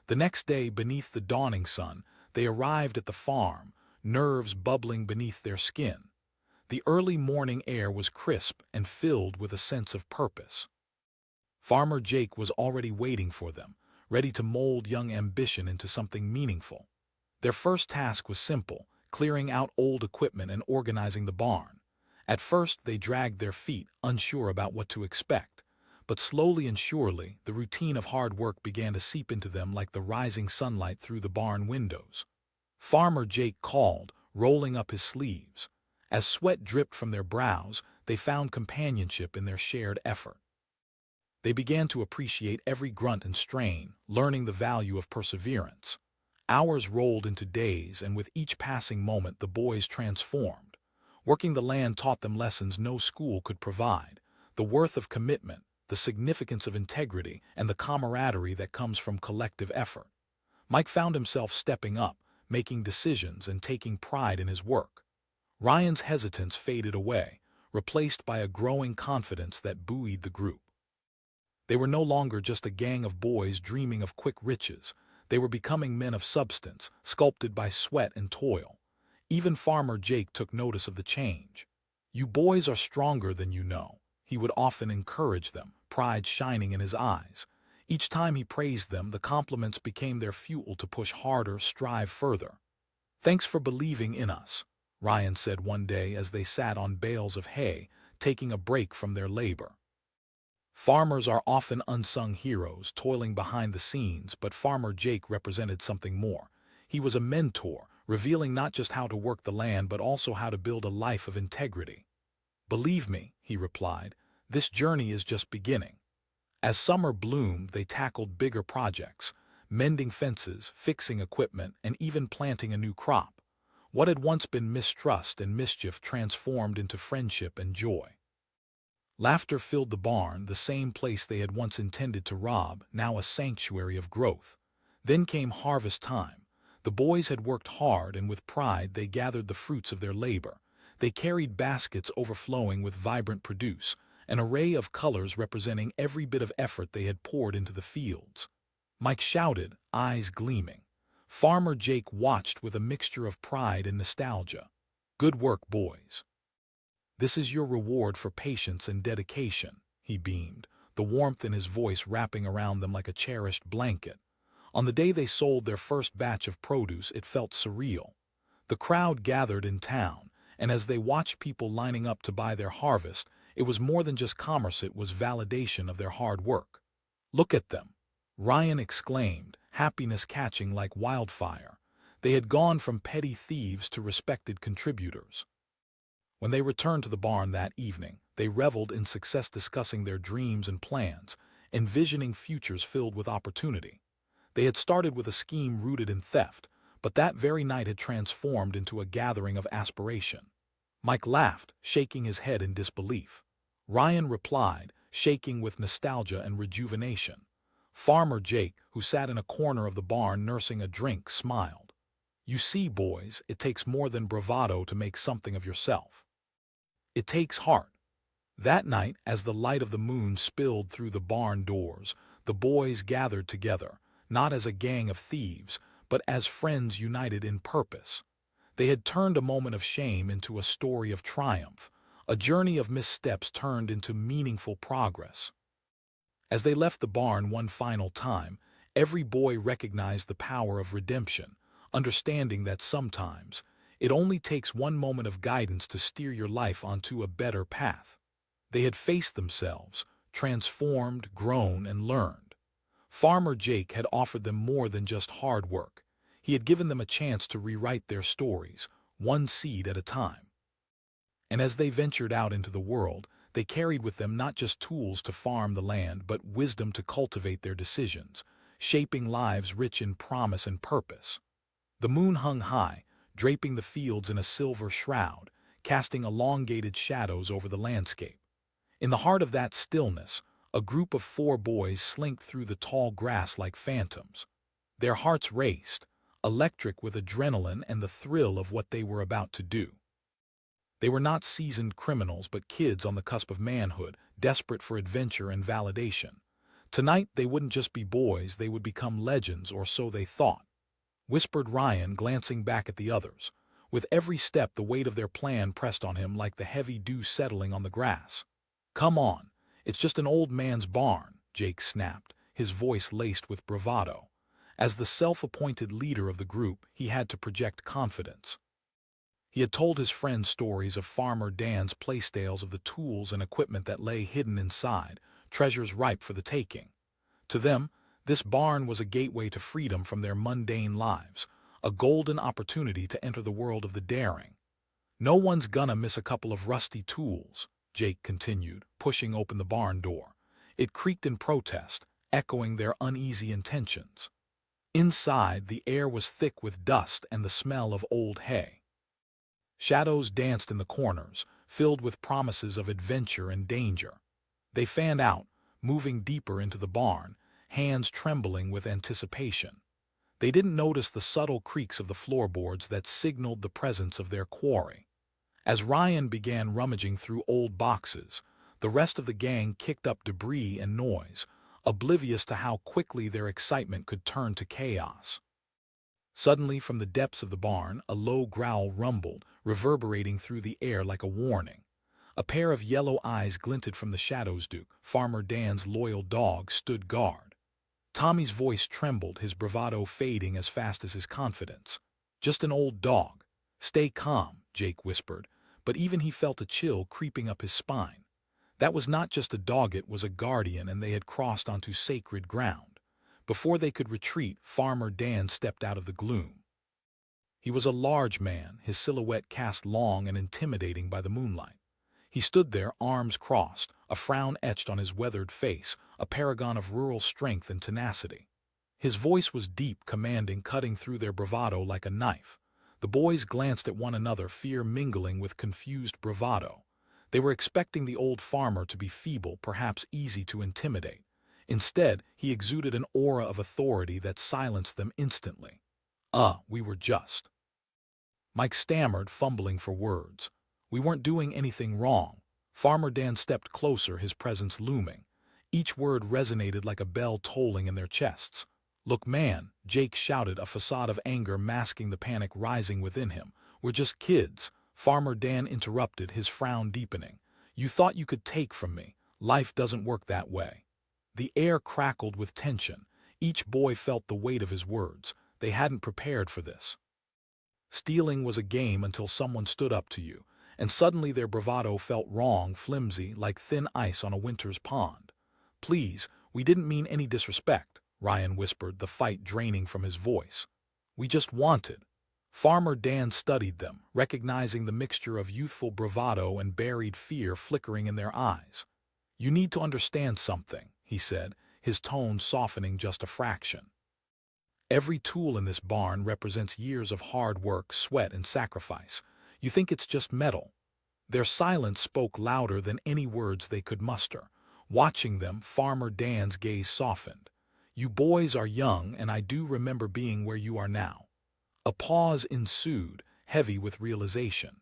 The next day, beneath the dawning sun, they arrived at the farm, nerves bubbling beneath their skin. The early morning air was crisp and filled with a sense of purpose. Farmer Jake was already waiting for them, ready to mold young ambition into something meaningful. Their first task was simple, clearing out old equipment and organizing the barn. At first, they dragged their feet, unsure about what to expect. But slowly and surely, the routine of hard work began to seep into them like the rising sunlight through the barn windows. Farmer Jake called, rolling up his sleeves. As sweat dripped from their brows, they found companionship in their shared effort. They began to appreciate every grunt and strain, learning the value of perseverance. Hours rolled into days, and with each passing moment the boys transformed. Working the land taught them lessons no school could provide: the worth of commitment, the significance of integrity, and the camaraderie that comes from collective effort. Mike found himself stepping up, making decisions and taking pride in his work. Ryan's hesitance faded away, replaced by a growing confidence that buoyed the group. They were no longer just a gang of boys dreaming of quick riches. They were becoming men of substance, sculpted by sweat and toil. Even Farmer Jake took notice of the change. "You boys are stronger than you know," he would often encourage them, pride shining in his eyes. Each time he praised them, the compliments became their fuel to push harder, strive further. "Thanks for believing in us," Ryan said one day as they sat on bales of hay, taking a break from their labor. Farmers are often unsung heroes, toiling behind the scenes, but Farmer Jake represented something more. He was a mentor, revealing not just how to work the land but also how to build a life of integrity. "Believe me," he replied, "this journey is just beginning." As summer bloomed, they tackled bigger projects, mending fences, fixing equipment, and even planting a new crop. What had once been mistrust and mischief transformed into friendship and joy. Laughter filled the barn, the same place they had once intended to rob, now a sanctuary of growth. Then came harvest time. The boys had worked hard, and with pride they gathered the fruits of their labor. They carried baskets overflowing with vibrant produce, an array of colors representing every bit of effort they had poured into the fields. Mike shouted, eyes gleaming. Farmer Jake watched with a mixture of pride and nostalgia. "Good work, boys. This is your reward for patience and dedication," he beamed, the warmth in his voice wrapping around them like a cherished blanket. On the day they sold their first batch of produce, it felt surreal. The crowd gathered in town, and as they watched people lining up to buy their harvest, it was more than just commerce, it was validation of their hard work. "Look at them," Ryan exclaimed, happiness catching like wildfire. They had gone from petty thieves to respected contributors. When they returned to the barn that evening, they reveled in success, discussing their dreams and plans, envisioning futures filled with opportunity. They had started with a scheme rooted in theft, but that very night had transformed into a gathering of aspiration. Mike laughed, shaking his head in disbelief. Ryan replied, shaking with nostalgia and rejuvenation. Farmer Jake, who sat in a corner of the barn nursing a drink, smiled. "You see, boys, it takes more than bravado to make something of yourself. It takes heart." That night, as the light of the moon spilled through the barn doors, the boys gathered together, not as a gang of thieves, but as friends united in purpose. They had turned a moment of shame into a story of triumph, a journey of missteps turned into meaningful progress. As they left the barn one final time, every boy recognized the power of redemption, understanding that sometimes it only takes one moment of guidance to steer your life onto a better path. They had faced themselves, transformed, grown, and learned. Farmer Jake had offered them more than just hard work. He had given them a chance to rewrite their stories, one seed at a time. And as they ventured out into the world, they carried with them not just tools to farm the land, but wisdom to cultivate their decisions, shaping lives rich in promise and purpose. The moon hung high, draping the fields in a silver shroud, casting elongated shadows over the landscape. In the heart of that stillness, a group of 4 boys slinked through the tall grass like phantoms. Their hearts raced, electric with adrenaline and the thrill of what they were about to do. They were not seasoned criminals, but kids on the cusp of manhood, desperate for adventure and validation. Tonight they wouldn't just be boys, they would become legends, or so they thought, whispered Ryan, glancing back at the others. With every step, the weight of their plan pressed on him like the heavy dew settling on the grass. "Come on, it's just an old man's barn," Jake snapped, his voice laced with bravado. As the self-appointed leader of the group, he had to project confidence. He had told his friends stories of Farmer Dan's playstales, of the tools and equipment that lay hidden inside, treasures ripe for the taking. To them, this barn was a gateway to freedom from their mundane lives, a golden opportunity to enter the world of the daring. "No one's gonna miss a couple of rusty tools," Jake continued, pushing open the barn door. It creaked in protest, echoing their uneasy intentions. Inside, the air was thick with dust and the smell of old hay. Shadows danced in the corners, filled with promises of adventure and danger. They fanned out, moving deeper into the barn, hands trembling with anticipation. They didn't notice the subtle creaks of the floorboards that signaled the presence of their quarry. As Ryan began rummaging through old boxes, the rest of the gang kicked up debris and noise, oblivious to how quickly their excitement could turn to chaos. Suddenly, from the depths of the barn, a low growl rumbled, reverberating through the air like a warning. A pair of yellow eyes glinted from the shadows. Duke, Farmer Dan's loyal dog, stood guard. Tommy's voice trembled, his bravado fading as fast as his confidence. "Just an old dog. Stay calm," Jake whispered, but even he felt a chill creeping up his spine. That was not just a dog, it was a guardian, and they had crossed onto sacred ground. Before they could retreat, Farmer Dan stepped out of the gloom. He was a large man, his silhouette cast long and intimidating by the moonlight. He stood there, arms crossed, a frown etched on his weathered face, a paragon of rural strength and tenacity. His voice was deep, commanding, cutting through their bravado like a knife. The boys glanced at one another, fear mingling with confused bravado. They were expecting the old farmer to be feeble, perhaps easy to intimidate. Instead, he exuded an aura of authority that silenced them instantly. We were just." Mike stammered, fumbling for words. "We weren't doing anything wrong." Farmer Dan stepped closer, his presence looming. Each word resonated like a bell tolling in their chests. "Look, man," Jake shouted, a facade of anger masking the panic rising within him. "We're just kids." Farmer Dan interrupted, his frown deepening. "You thought you could take from me. Life doesn't work that way." The air crackled with tension. Each boy felt the weight of his words. They hadn't prepared for this. Stealing was a game until someone stood up to you, and suddenly their bravado felt wrong, flimsy, like thin ice on a winter's pond. "Please, we didn't mean any disrespect," Ryan whispered, the fight draining from his voice. "We just wanted." Farmer Dan studied them, recognizing the mixture of youthful bravado and buried fear flickering in their eyes. "You need to understand something," he said, his tone softening just a fraction. "Every tool in this barn represents years of hard work, sweat, and sacrifice. You think it's just metal." Their silence spoke louder than any words they could muster. Watching them, Farmer Dan's gaze softened. "You boys are young, and I do remember being where you are now." A pause ensued, heavy with realization.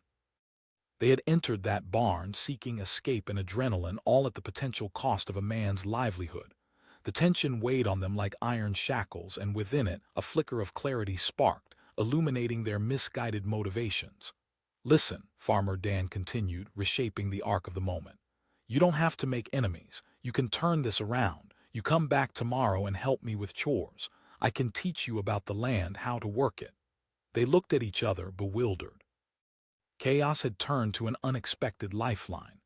They had entered that barn seeking escape and adrenaline, all at the potential cost of a man's livelihood. The tension weighed on them like iron shackles, and within it, a flicker of clarity sparked, illuminating their misguided motivations. "Listen," Farmer Dan continued, reshaping the arc of the moment. "You don't have to make enemies. You can turn this around. You come back tomorrow and help me with chores. I can teach you about the land, how to work it." They looked at each other, bewildered. Chaos had turned to an unexpected lifeline.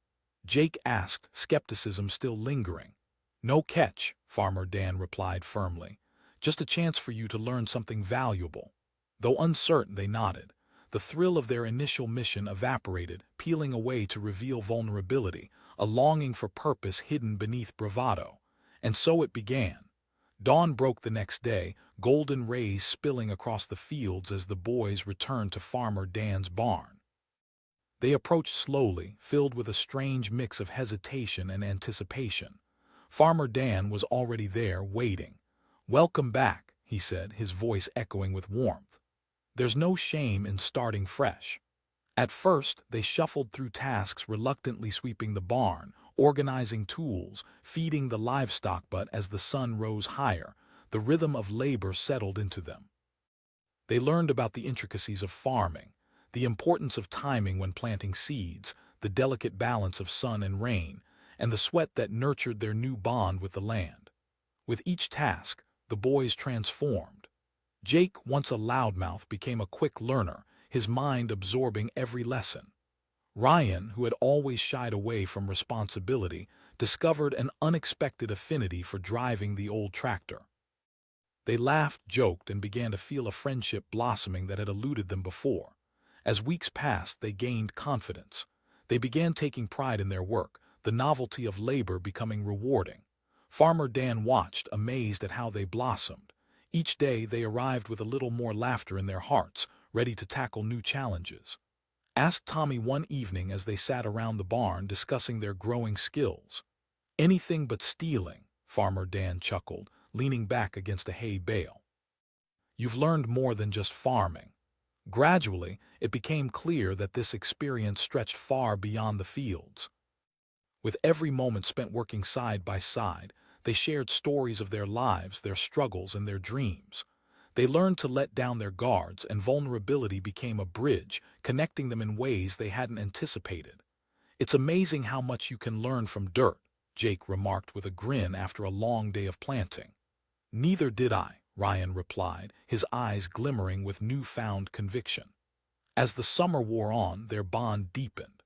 Jake asked, skepticism still lingering. "No catch," Farmer Dan replied firmly. "Just a chance for you to learn something valuable." Though uncertain, they nodded. The thrill of their initial mission evaporated, peeling away to reveal vulnerability, a longing for purpose hidden beneath bravado. And so it began. Dawn broke the next day, golden rays spilling across the fields as the boys returned to Farmer Dan's barn. They approached slowly, filled with a strange mix of hesitation and anticipation. Farmer Dan was already there, waiting. "Welcome back," he said, his voice echoing with warmth. "There's no shame in starting fresh." At first, they shuffled through tasks, reluctantly sweeping the barn, organizing tools, feeding the livestock, but as the sun rose higher, the rhythm of labor settled into them. They learned about the intricacies of farming, the importance of timing when planting seeds, the delicate balance of sun and rain, and the sweat that nurtured their new bond with the land. With each task, the boys transformed. Jake, once a loudmouth, became a quick learner, his mind absorbing every lesson. Ryan, who had always shied away from responsibility, discovered an unexpected affinity for driving the old tractor. They laughed, joked, and began to feel a friendship blossoming that had eluded them before. As weeks passed, they gained confidence. They began taking pride in their work, the novelty of labor becoming rewarding. Farmer Dan watched, amazed at how they blossomed. Each day they arrived with a little more laughter in their hearts, ready to tackle new challenges. Asked Tommy one evening as they sat around the barn discussing their growing skills. Anything but stealing, Farmer Dan chuckled, leaning back against a hay bale. You've learned more than just farming. Gradually, it became clear that this experience stretched far beyond the fields. With every moment spent working side by side, they shared stories of their lives, their struggles, and their dreams. They learned to let down their guards, and vulnerability became a bridge, connecting them in ways they hadn't anticipated. It's amazing how much you can learn from dirt, Jake remarked with a grin after a long day of planting. Neither did I, Ryan replied, his eyes glimmering with newfound conviction. As the summer wore on, their bond deepened.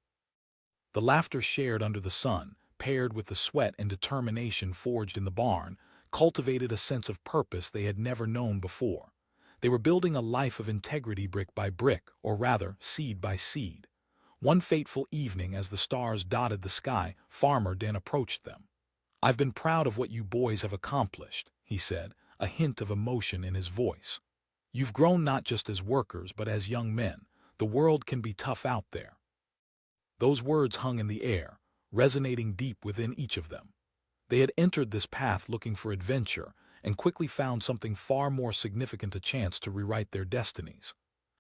The laughter shared under the sun, paired with the sweat and determination forged in the barn, cultivated a sense of purpose they had never known before. They were building a life of integrity brick by brick, or rather, seed by seed. One fateful evening, as the stars dotted the sky, Farmer Dan approached them. "I've been proud of what you boys have accomplished," he said, a hint of emotion in his voice. "You've grown not just as workers, but as young men. The world can be tough out there." Those words hung in the air, resonating deep within each of them. They had entered this path looking for adventure, and quickly found something far more significant: a chance to rewrite their destinies.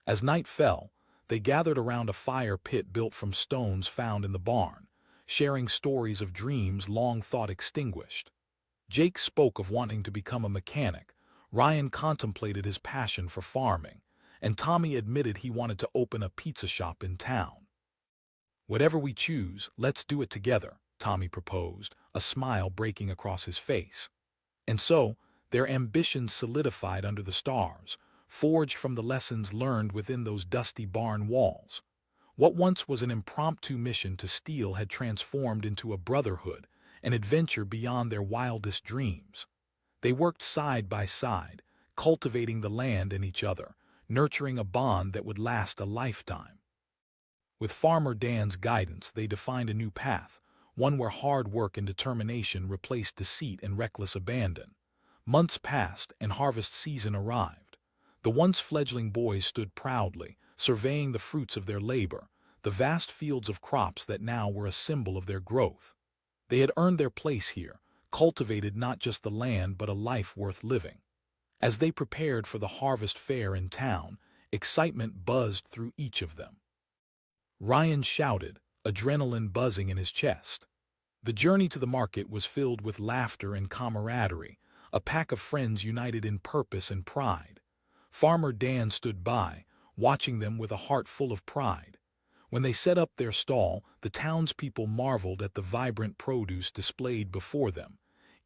As night fell, they gathered around a fire pit built from stones found in the barn, sharing stories of dreams long thought extinguished. Jake spoke of wanting to become a mechanic, Ryan contemplated his passion for farming, and Tommy admitted he wanted to open a pizza shop in town. "Whatever we choose, let's do it together," Tommy proposed, a smile breaking across his face. And so, their ambitions solidified under the stars, forged from the lessons learned within those dusty barn walls. What once was an impromptu mission to steal had transformed into a brotherhood, an adventure beyond their wildest dreams. They worked side by side, cultivating the land and each other, nurturing a bond that would last a lifetime. With Farmer Dan's guidance, they defined a new path, one where hard work and determination replaced deceit and reckless abandon. Months passed, and harvest season arrived. The once fledgling boys stood proudly, surveying the fruits of their labor, the vast fields of crops that now were a symbol of their growth. They had earned their place here, cultivated not just the land but a life worth living. As they prepared for the harvest fair in town, excitement buzzed through each of them. Ryan shouted, adrenaline buzzing in his chest. The journey to the market was filled with laughter and camaraderie, a pack of friends united in purpose and pride. Farmer Dan stood by, watching them with a heart full of pride. When they set up their stall, the townspeople marveled at the vibrant produce displayed before them,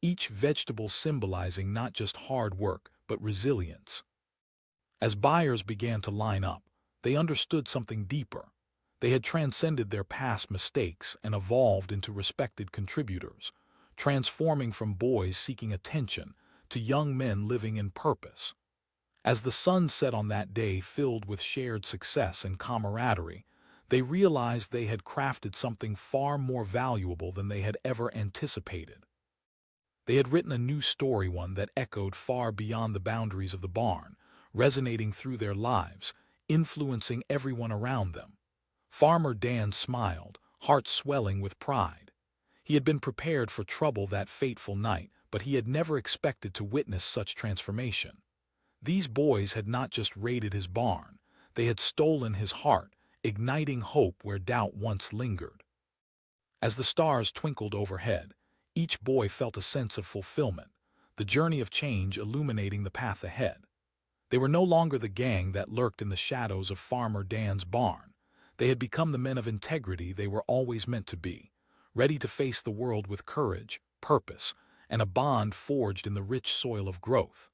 each vegetable symbolizing not just hard work, but resilience. As buyers began to line up, they understood something deeper. They had transcended their past mistakes and evolved into respected contributors, transforming from boys seeking attention to young men living in purpose. As the sun set on that day filled with shared success and camaraderie, they realized they had crafted something far more valuable than they had ever anticipated. They had written a new story, one that echoed far beyond the boundaries of the barn, resonating through their lives, influencing everyone around them. Farmer Dan smiled, heart swelling with pride. He had been prepared for trouble that fateful night, but he had never expected to witness such transformation. These boys had not just raided his barn, they had stolen his heart, igniting hope where doubt once lingered. As the stars twinkled overhead, each boy felt a sense of fulfillment, the journey of change illuminating the path ahead. They were no longer the gang that lurked in the shadows of Farmer Dan's barn. They had become the men of integrity they were always meant to be, ready to face the world with courage, purpose, and a bond forged in the rich soil of growth.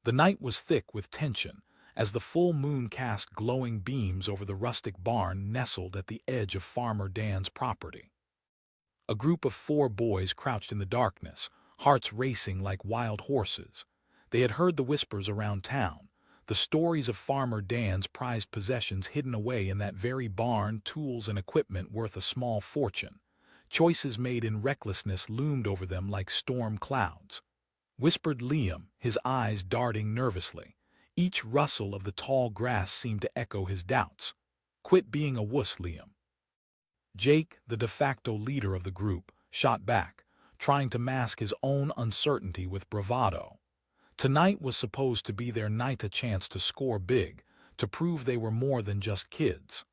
The night was thick with tension, as the full moon cast glowing beams over the rustic barn nestled at the edge of Farmer Dan's property. A group of 4 boys crouched in the darkness, hearts racing like wild horses. They had heard the whispers around town, the stories of Farmer Dan's prized possessions hidden away in that very barn, tools and equipment worth a small fortune. Choices made in recklessness loomed over them like storm clouds. Whispered Liam, his eyes darting nervously. Each rustle of the tall grass seemed to echo his doubts. "Quit being a wuss, Liam." Jake, the de facto leader of the group, shot back, trying to mask his own uncertainty with bravado. Tonight was supposed to be their night, a chance to score big, to prove they were more than just kids.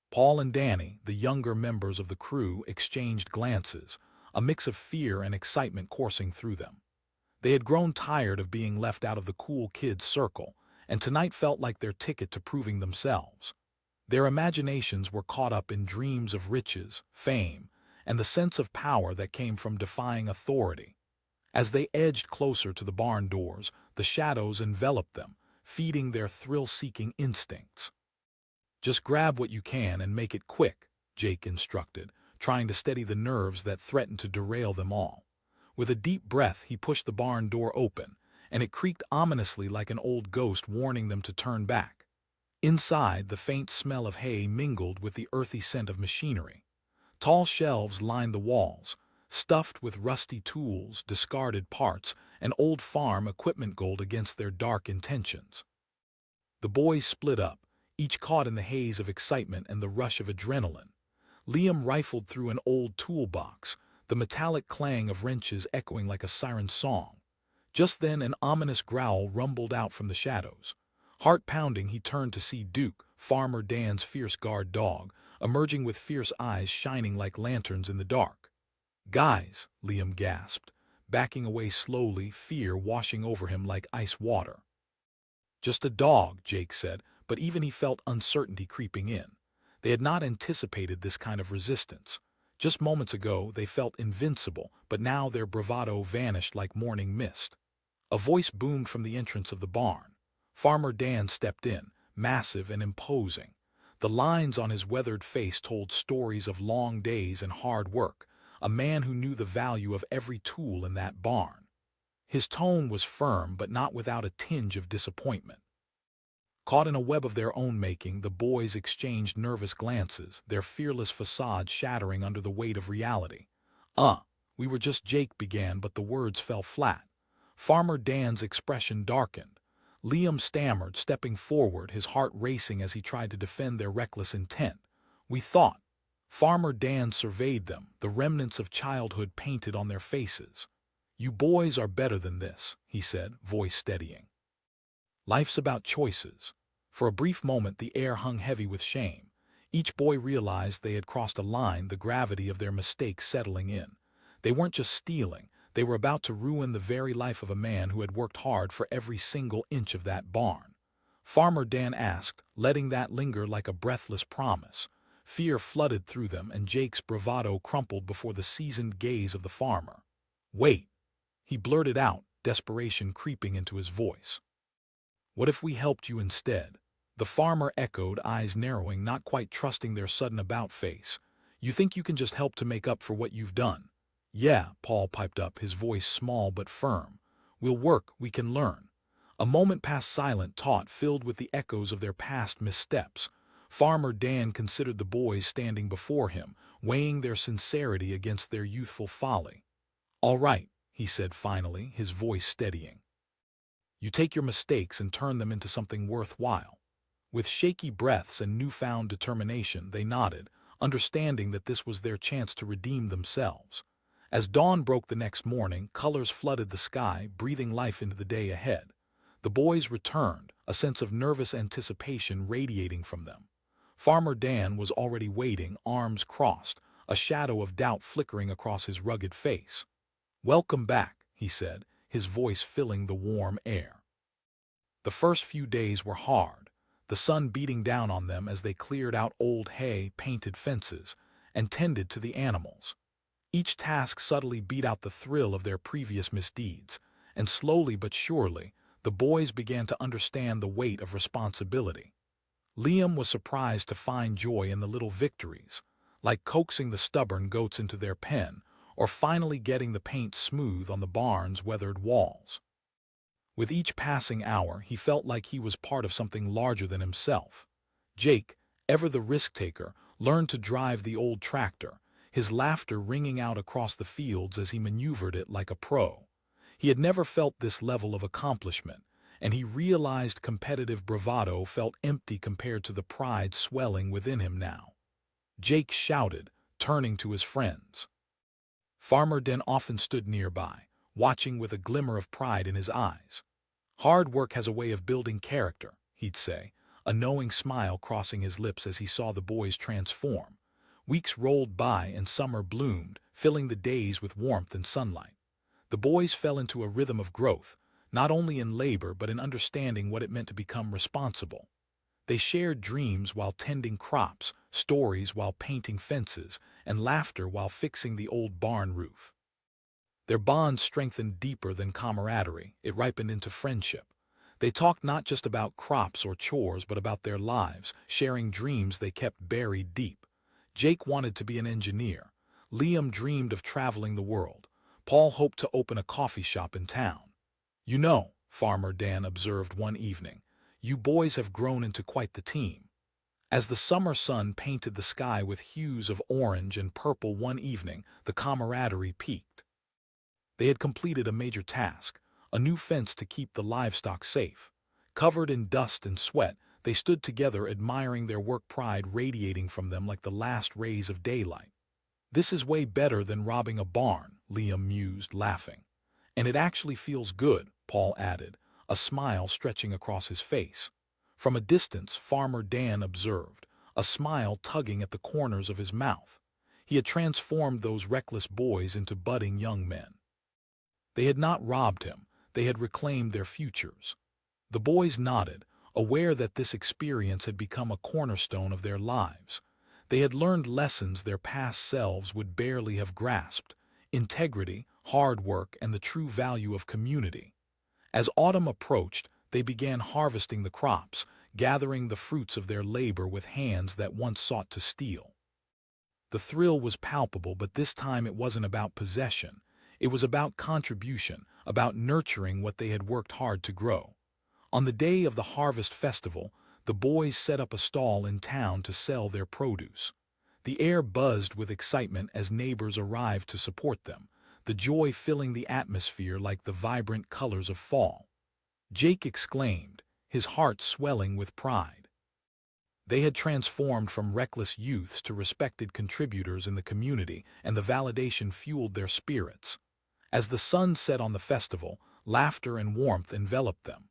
Paul and Danny, the younger members of the crew, exchanged glances, a mix of fear and excitement coursing through them. They had grown tired of being left out of the cool kids' circle, and tonight felt like their ticket to proving themselves. Their imaginations were caught up in dreams of riches, fame, and the sense of power that came from defying authority. As they edged closer to the barn doors, the shadows enveloped them, feeding their thrill-seeking instincts. "Just grab what you can and make it quick," Jake instructed, trying to steady the nerves that threatened to derail them all. With a deep breath, he pushed the barn door open, and it creaked ominously like an old ghost warning them to turn back. Inside, the faint smell of hay mingled with the earthy scent of machinery. Tall shelves lined the walls, stuffed with rusty tools, discarded parts, and old farm equipment gold against their dark intentions. The boys split up, each caught in the haze of excitement and the rush of adrenaline. Liam rifled through an old toolbox, the metallic clang of wrenches echoing like a siren song. Just then an ominous growl rumbled out from the shadows. Heart pounding, he turned to see Duke, Farmer Dan's fierce guard dog, emerging with fierce eyes shining like lanterns in the dark. "Guys," Liam gasped, backing away slowly, fear washing over him like ice water. "Just a dog," Jake said, but even he felt uncertainty creeping in. They had not anticipated this kind of resistance. Just moments ago, they felt invincible, but now their bravado vanished like morning mist. A voice boomed from the entrance of the barn. Farmer Dan stepped in, massive and imposing. The lines on his weathered face told stories of long days and hard work, a man who knew the value of every tool in that barn. His tone was firm, but not without a tinge of disappointment. Caught in a web of their own making, the boys exchanged nervous glances, their fearless facade shattering under the weight of reality. We were just," Jake began, but the words fell flat. Farmer Dan's expression darkened. Liam stammered, stepping forward, his heart racing as he tried to defend their reckless intent. "We thought." Farmer Dan surveyed them, the remnants of childhood painted on their faces. "You boys are better than this," he said, voice steadying. "Life's about choices." For a brief moment the air hung heavy with shame. Each boy realized they had crossed a line, the gravity of their mistake settling in. They weren't just stealing, they were about to ruin the very life of a man who had worked hard for every single inch of that barn. Farmer Dan asked, letting that linger like a breathless promise. Fear flooded through them, and Jake's bravado crumpled before the seasoned gaze of the farmer. "Wait," he blurted out, desperation creeping into his voice. "What if we helped you instead?" The farmer echoed, eyes narrowing, not quite trusting their sudden about-face. "You think you can just help to make up for what you've done?" "Yeah," Paul piped up, his voice small but firm. "We'll work, we can learn." A moment passed silent, taut, filled with the echoes of their past missteps. Farmer Dan considered the boys standing before him, weighing their sincerity against their youthful folly. "All right," he said finally, his voice steadying. "You take your mistakes and turn them into something worthwhile." With shaky breaths and newfound determination, they nodded, understanding that this was their chance to redeem themselves. As dawn broke the next morning, colors flooded the sky, breathing life into the day ahead. The boys returned, a sense of nervous anticipation radiating from them. Farmer Dan was already waiting, arms crossed, a shadow of doubt flickering across his rugged face. "Welcome back," he said, his voice filling the warm air. The first few days were hard, the sun beating down on them as they cleared out old hay, painted fences, and tended to the animals. Each task subtly beat out the thrill of their previous misdeeds, and slowly but surely, the boys began to understand the weight of responsibility. Liam was surprised to find joy in the little victories, like coaxing the stubborn goats into their pen, or finally getting the paint smooth on the barn's weathered walls. With each passing hour, he felt like he was part of something larger than himself. Jake, ever the risk-taker, learned to drive the old tractor, his laughter ringing out across the fields as he maneuvered it like a pro. He had never felt this level of accomplishment, and he realized competitive bravado felt empty compared to the pride swelling within him now. Jake shouted, turning to his friends. Farmer Dan often stood nearby, watching with a glimmer of pride in his eyes. "Hard work has a way of building character," he'd say, a knowing smile crossing his lips as he saw the boys transform. Weeks rolled by and summer bloomed, filling the days with warmth and sunlight. The boys fell into a rhythm of growth, not only in labor but in understanding what it meant to become responsible. They shared dreams while tending crops, stories while painting fences, and laughter while fixing the old barn roof. Their bond strengthened deeper than camaraderie. It ripened into friendship. They talked not just about crops or chores but about their lives, sharing dreams they kept buried deep. Jake wanted to be an engineer. Liam dreamed of traveling the world. Paul hoped to open a coffee shop in town. "You know," Farmer Dan observed one evening, "you boys have grown into quite the team." As the summer sun painted the sky with hues of orange and purple one evening, the camaraderie peaked. They had completed a major task, a new fence to keep the livestock safe. Covered in dust and sweat, they stood together admiring their work, pride radiating from them like the last rays of daylight. "This is way better than robbing a barn," Liam mused, laughing. "And it actually feels good," Paul added, a smile stretching across his face. From a distance, Farmer Dan observed, a smile tugging at the corners of his mouth. He had transformed those reckless boys into budding young men. They had not robbed him, they had reclaimed their futures. The boys nodded, aware that this experience had become a cornerstone of their lives. They had learned lessons their past selves would barely have grasped: integrity, hard work, and the true value of community. As autumn approached, they began harvesting the crops, gathering the fruits of their labor with hands that once sought to steal. The thrill was palpable, but this time it wasn't about possession. It was about contribution, about nurturing what they had worked hard to grow. On the day of the harvest festival, the boys set up a stall in town to sell their produce. The air buzzed with excitement as neighbors arrived to support them, the joy filling the atmosphere like the vibrant colors of fall. Jake exclaimed, his heart swelling with pride. They had transformed from reckless youths to respected contributors in the community, and the validation fueled their spirits. As the sun set on the festival, laughter and warmth enveloped them.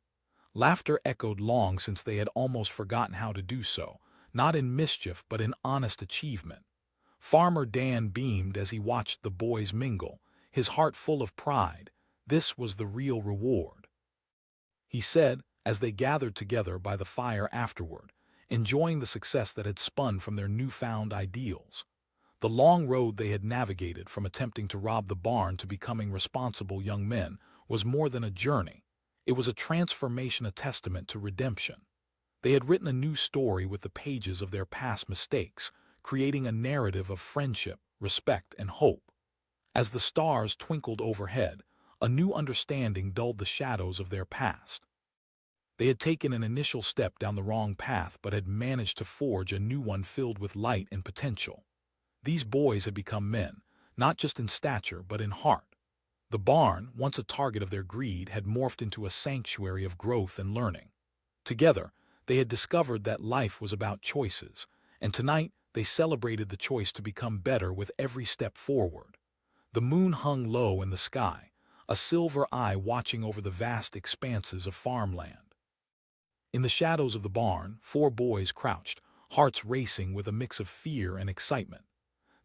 Laughter echoed long since they had almost forgotten how to do so, not in mischief but in honest achievement. Farmer Dan beamed as he watched the boys mingle, his heart full of pride. This was the real reward. He said, as they gathered together by the fire afterward, enjoying the success that had spun from their newfound ideals. The long road they had navigated, from attempting to rob the barn to becoming responsible young men, was more than a journey. It was a transformation, a testament to redemption. They had written a new story with the pages of their past mistakes, creating a narrative of friendship, respect, and hope. As the stars twinkled overhead, a new understanding dulled the shadows of their past. They had taken an initial step down the wrong path but had managed to forge a new one filled with light and potential. These boys had become men, not just in stature but in heart. The barn, once a target of their greed, had morphed into a sanctuary of growth and learning. Together, they had discovered that life was about choices, and tonight they celebrated the choice to become better with every step forward. The moon hung low in the sky, a silver eye watching over the vast expanses of farmland. In the shadows of the barn, 4 boys crouched, hearts racing with a mix of fear and excitement.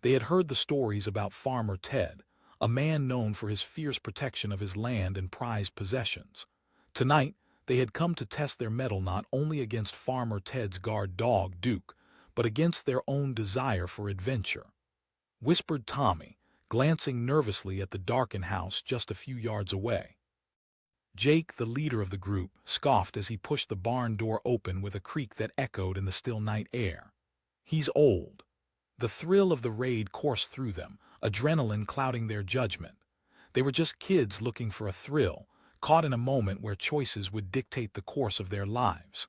They had heard the stories about Farmer Ted, a man known for his fierce protection of his land and prized possessions. Tonight, they had come to test their mettle not only against Farmer Ted's guard dog, Duke, but against their own desire for adventure. Whispered Tommy, glancing nervously at the darkened house just a few yards away. Jake, the leader of the group, scoffed as he pushed the barn door open with a creak that echoed in the still night air. "He's old." The thrill of the raid coursed through them, adrenaline clouding their judgment. They were just kids looking for a thrill, caught in a moment where choices would dictate the course of their lives.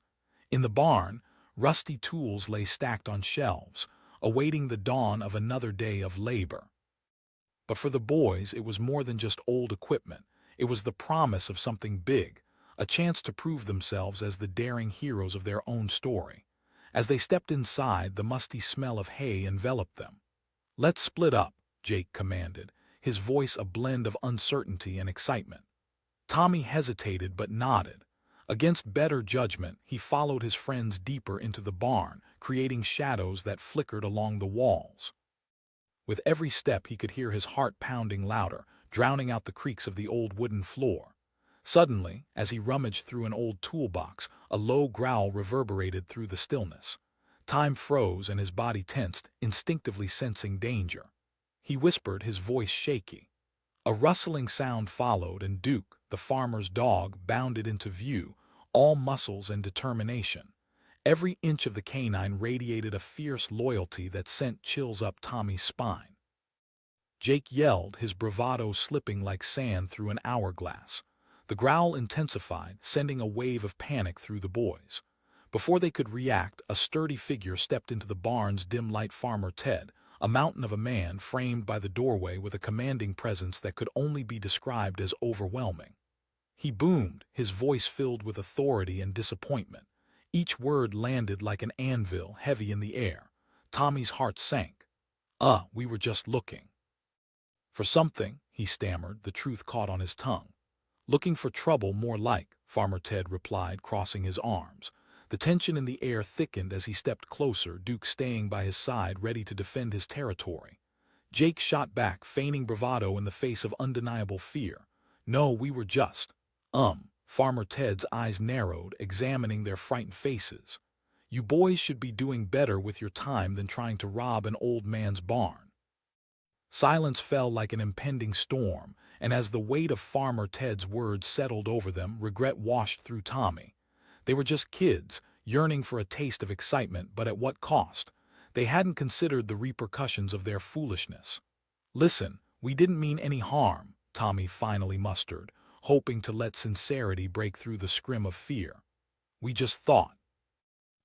In the barn, rusty tools lay stacked on shelves, awaiting the dawn of another day of labor. But for the boys, it was more than just old equipment. It was the promise of something big, a chance to prove themselves as the daring heroes of their own story. As they stepped inside, the musty smell of hay enveloped them. "Let's split up," Jake commanded, his voice a blend of uncertainty and excitement. Tommy hesitated but nodded. Against better judgment, he followed his friends deeper into the barn, creating shadows that flickered along the walls. With every step he could hear his heart pounding louder, drowning out the creaks of the old wooden floor. Suddenly, as he rummaged through an old toolbox, a low growl reverberated through the stillness. Time froze and his body tensed, instinctively sensing danger. He whispered, his voice shaky. A rustling sound followed, and Duke, the farmer's dog, bounded into view, all muscles and determination. Every inch of the canine radiated a fierce loyalty that sent chills up Tommy's spine. Jake yelled, his bravado slipping like sand through an hourglass. The growl intensified, sending a wave of panic through the boys. Before they could react, a sturdy figure stepped into the barn's dim light. Farmer Ted, a mountain of a man framed by the doorway with a commanding presence that could only be described as overwhelming. He boomed, his voice filled with authority and disappointment. Each word landed like an anvil, heavy in the air. Tommy's heart sank. We were just looking for something," he stammered, the truth caught on his tongue. "Looking for trouble, more like," Farmer Ted replied, crossing his arms. The tension in the air thickened as he stepped closer, Duke staying by his side, ready to defend his territory. Jake shot back, feigning bravado in the face of undeniable fear. "No, we were just..." Farmer Ted's eyes narrowed, examining their frightened faces. "You boys should be doing better with your time than trying to rob an old man's barn." Silence fell like an impending storm, and as the weight of Farmer Ted's words settled over them, regret washed through Tommy. They were just kids, yearning for a taste of excitement, but at what cost? They hadn't considered the repercussions of their foolishness. "Listen, we didn't mean any harm," Tommy finally mustered, hoping to let sincerity break through the scrim of fear. "We just thought."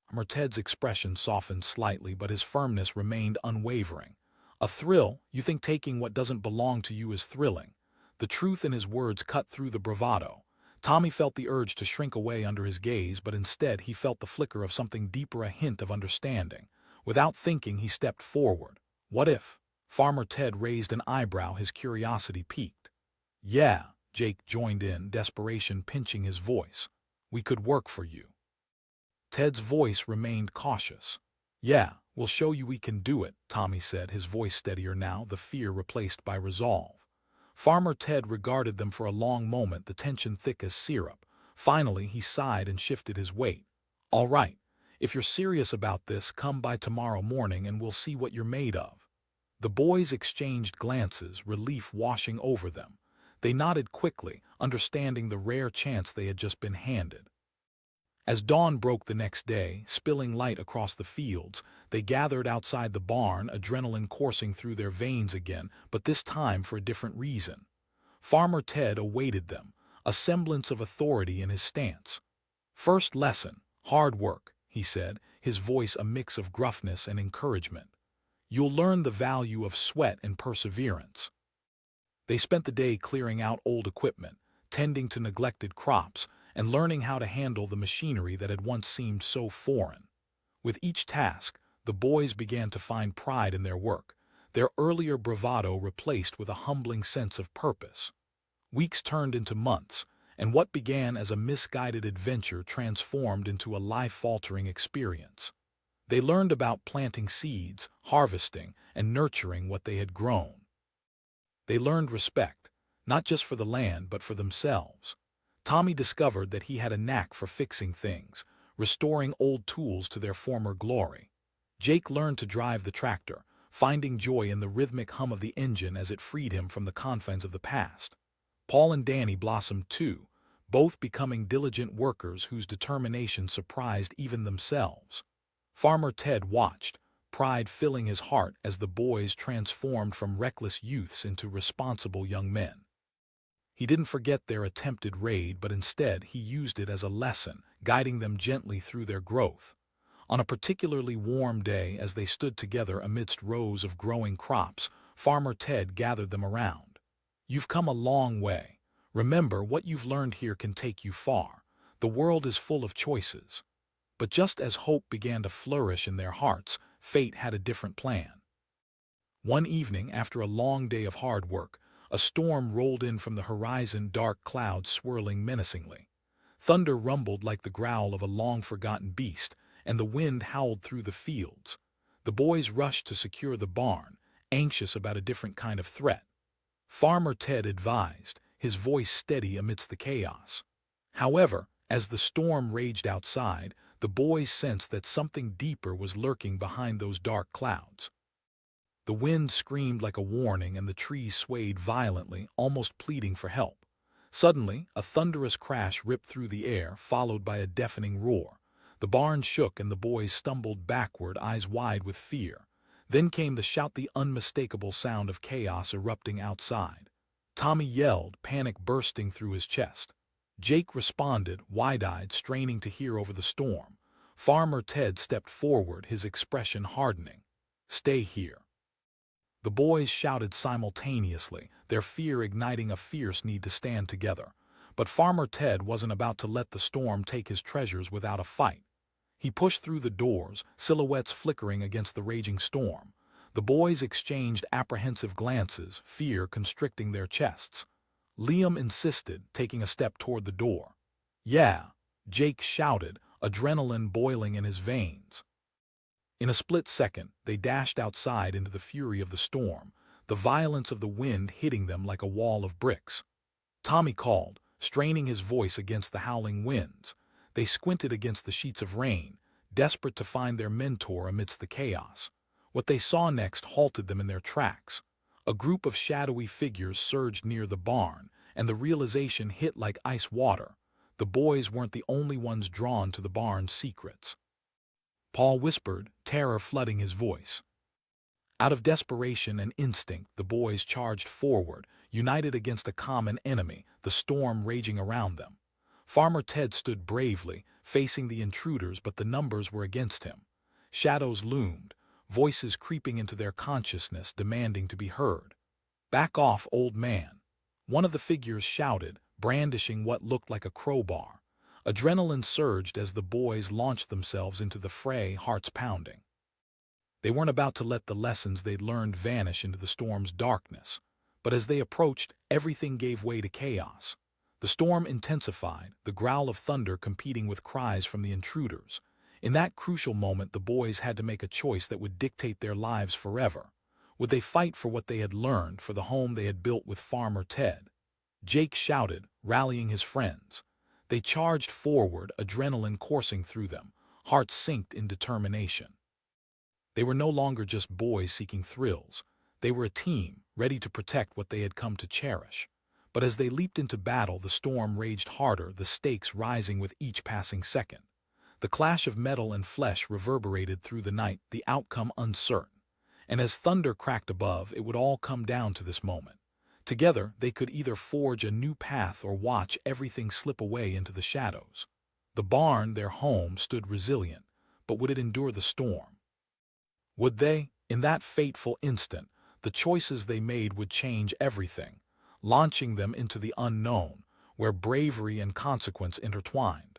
Farmer Ted's expression softened slightly, but his firmness remained unwavering. "A thrill? You think taking what doesn't belong to you is thrilling?" The truth in his words cut through the bravado. Tommy felt the urge to shrink away under his gaze, but instead he felt the flicker of something deeper, a hint of understanding. Without thinking, he stepped forward. "What if?" Farmer Ted raised an eyebrow, his curiosity piqued. "Yeah," Jake joined in, desperation pinching his voice. "We could work for you." Ted's voice remained cautious. "Yeah, we'll show you we can do it," Tommy said, his voice steadier now, the fear replaced by resolve. Farmer Ted regarded them for a long moment, the tension thick as syrup. Finally, he sighed and shifted his weight. "All right, if you're serious about this, come by tomorrow morning and we'll see what you're made of." The boys exchanged glances, relief washing over them. They nodded quickly, understanding the rare chance they had just been handed. As dawn broke the next day, spilling light across the fields, they gathered outside the barn, adrenaline coursing through their veins again, but this time for a different reason. Farmer Ted awaited them, a semblance of authority in his stance. "First lesson, hard work," he said, his voice a mix of gruffness and encouragement. "You'll learn the value of sweat and perseverance." They spent the day clearing out old equipment, tending to neglected crops, and learning how to handle the machinery that had once seemed so foreign. With each task, the boys began to find pride in their work, their earlier bravado replaced with a humbling sense of purpose. Weeks turned into months, and what began as a misguided adventure transformed into a life-altering experience. They learned about planting seeds, harvesting, and nurturing what they had grown. They learned respect, not just for the land but for themselves. Tommy discovered that he had a knack for fixing things, restoring old tools to their former glory. Jake learned to drive the tractor, finding joy in the rhythmic hum of the engine as it freed him from the confines of the past. Paul and Danny blossomed too, both becoming diligent workers whose determination surprised even themselves. Farmer Ted watched, pride filling his heart as the boys transformed from reckless youths into responsible young men. He didn't forget their attempted raid, but instead he used it as a lesson, guiding them gently through their growth. On a particularly warm day, as they stood together amidst rows of growing crops, Farmer Ted gathered them around. "You've come a long way. Remember, what you've learned here can take you far. The world is full of choices." But just as hope began to flourish in their hearts, fate had a different plan. One evening, after a long day of hard work, A storm rolled in from the horizon, dark clouds swirling menacingly. Thunder rumbled like the growl of a long-forgotten beast, and the wind howled through the fields. The boys rushed to secure the barn, anxious about a different kind of threat. Farmer Ted advised, his voice steady amidst the chaos. However, as the storm raged outside, the boys sensed that something deeper was lurking behind those dark clouds. The wind screamed like a warning and the trees swayed violently, almost pleading for help. Suddenly, a thunderous crash ripped through the air, followed by a deafening roar. The barn shook and the boys stumbled backward, eyes wide with fear. Then came the shout, the unmistakable sound of chaos erupting outside. Tommy yelled, panic bursting through his chest. Jake responded, wide-eyed, straining to hear over the storm. Farmer Ted stepped forward, his expression hardening. "Stay here." The boys shouted simultaneously, their fear igniting a fierce need to stand together. But Farmer Ted wasn't about to let the storm take his treasures without a fight. He pushed through the doors, silhouettes flickering against the raging storm. The boys exchanged apprehensive glances, fear constricting their chests. Liam insisted, taking a step toward the door. "Yeah," Jake shouted, adrenaline boiling in his veins. In a split second, they dashed outside into the fury of the storm, the violence of the wind hitting them like a wall of bricks. Tommy called, straining his voice against the howling winds. They squinted against the sheets of rain, desperate to find their mentor amidst the chaos. What they saw next halted them in their tracks. A group of shadowy figures surged near the barn, and the realization hit like ice water. The boys weren't the only ones drawn to the barn's secrets. Paul whispered, terror flooding his voice. Out of desperation and instinct, the boys charged forward, united against a common enemy, the storm raging around them. Farmer Ted stood bravely, facing the intruders, but the numbers were against him. Shadows loomed, voices creeping into their consciousness, demanding to be heard. "Back off, old man," one of the figures shouted, brandishing what looked like a crowbar. Adrenaline surged as the boys launched themselves into the fray, hearts pounding. They weren't about to let the lessons they'd learned vanish into the storm's darkness. But as they approached, everything gave way to chaos. The storm intensified, the growl of thunder competing with cries from the intruders. In that crucial moment, the boys had to make a choice that would dictate their lives forever. Would they fight for what they had learned, for the home they had built with Farmer Ted? Jake shouted, rallying his friends. They charged forward, adrenaline coursing through them, hearts synced in determination. They were no longer just boys seeking thrills. They were a team, ready to protect what they had come to cherish. But as they leaped into battle, the storm raged harder, the stakes rising with each passing second. The clash of metal and flesh reverberated through the night, the outcome uncertain. And as thunder cracked above, it would all come down to this moment. Together, they could either forge a new path or watch everything slip away into the shadows. The barn, their home, stood resilient, but would it endure the storm? Would they? In that fateful instant, the choices they made would change everything, launching them into the unknown, where bravery and consequence intertwined.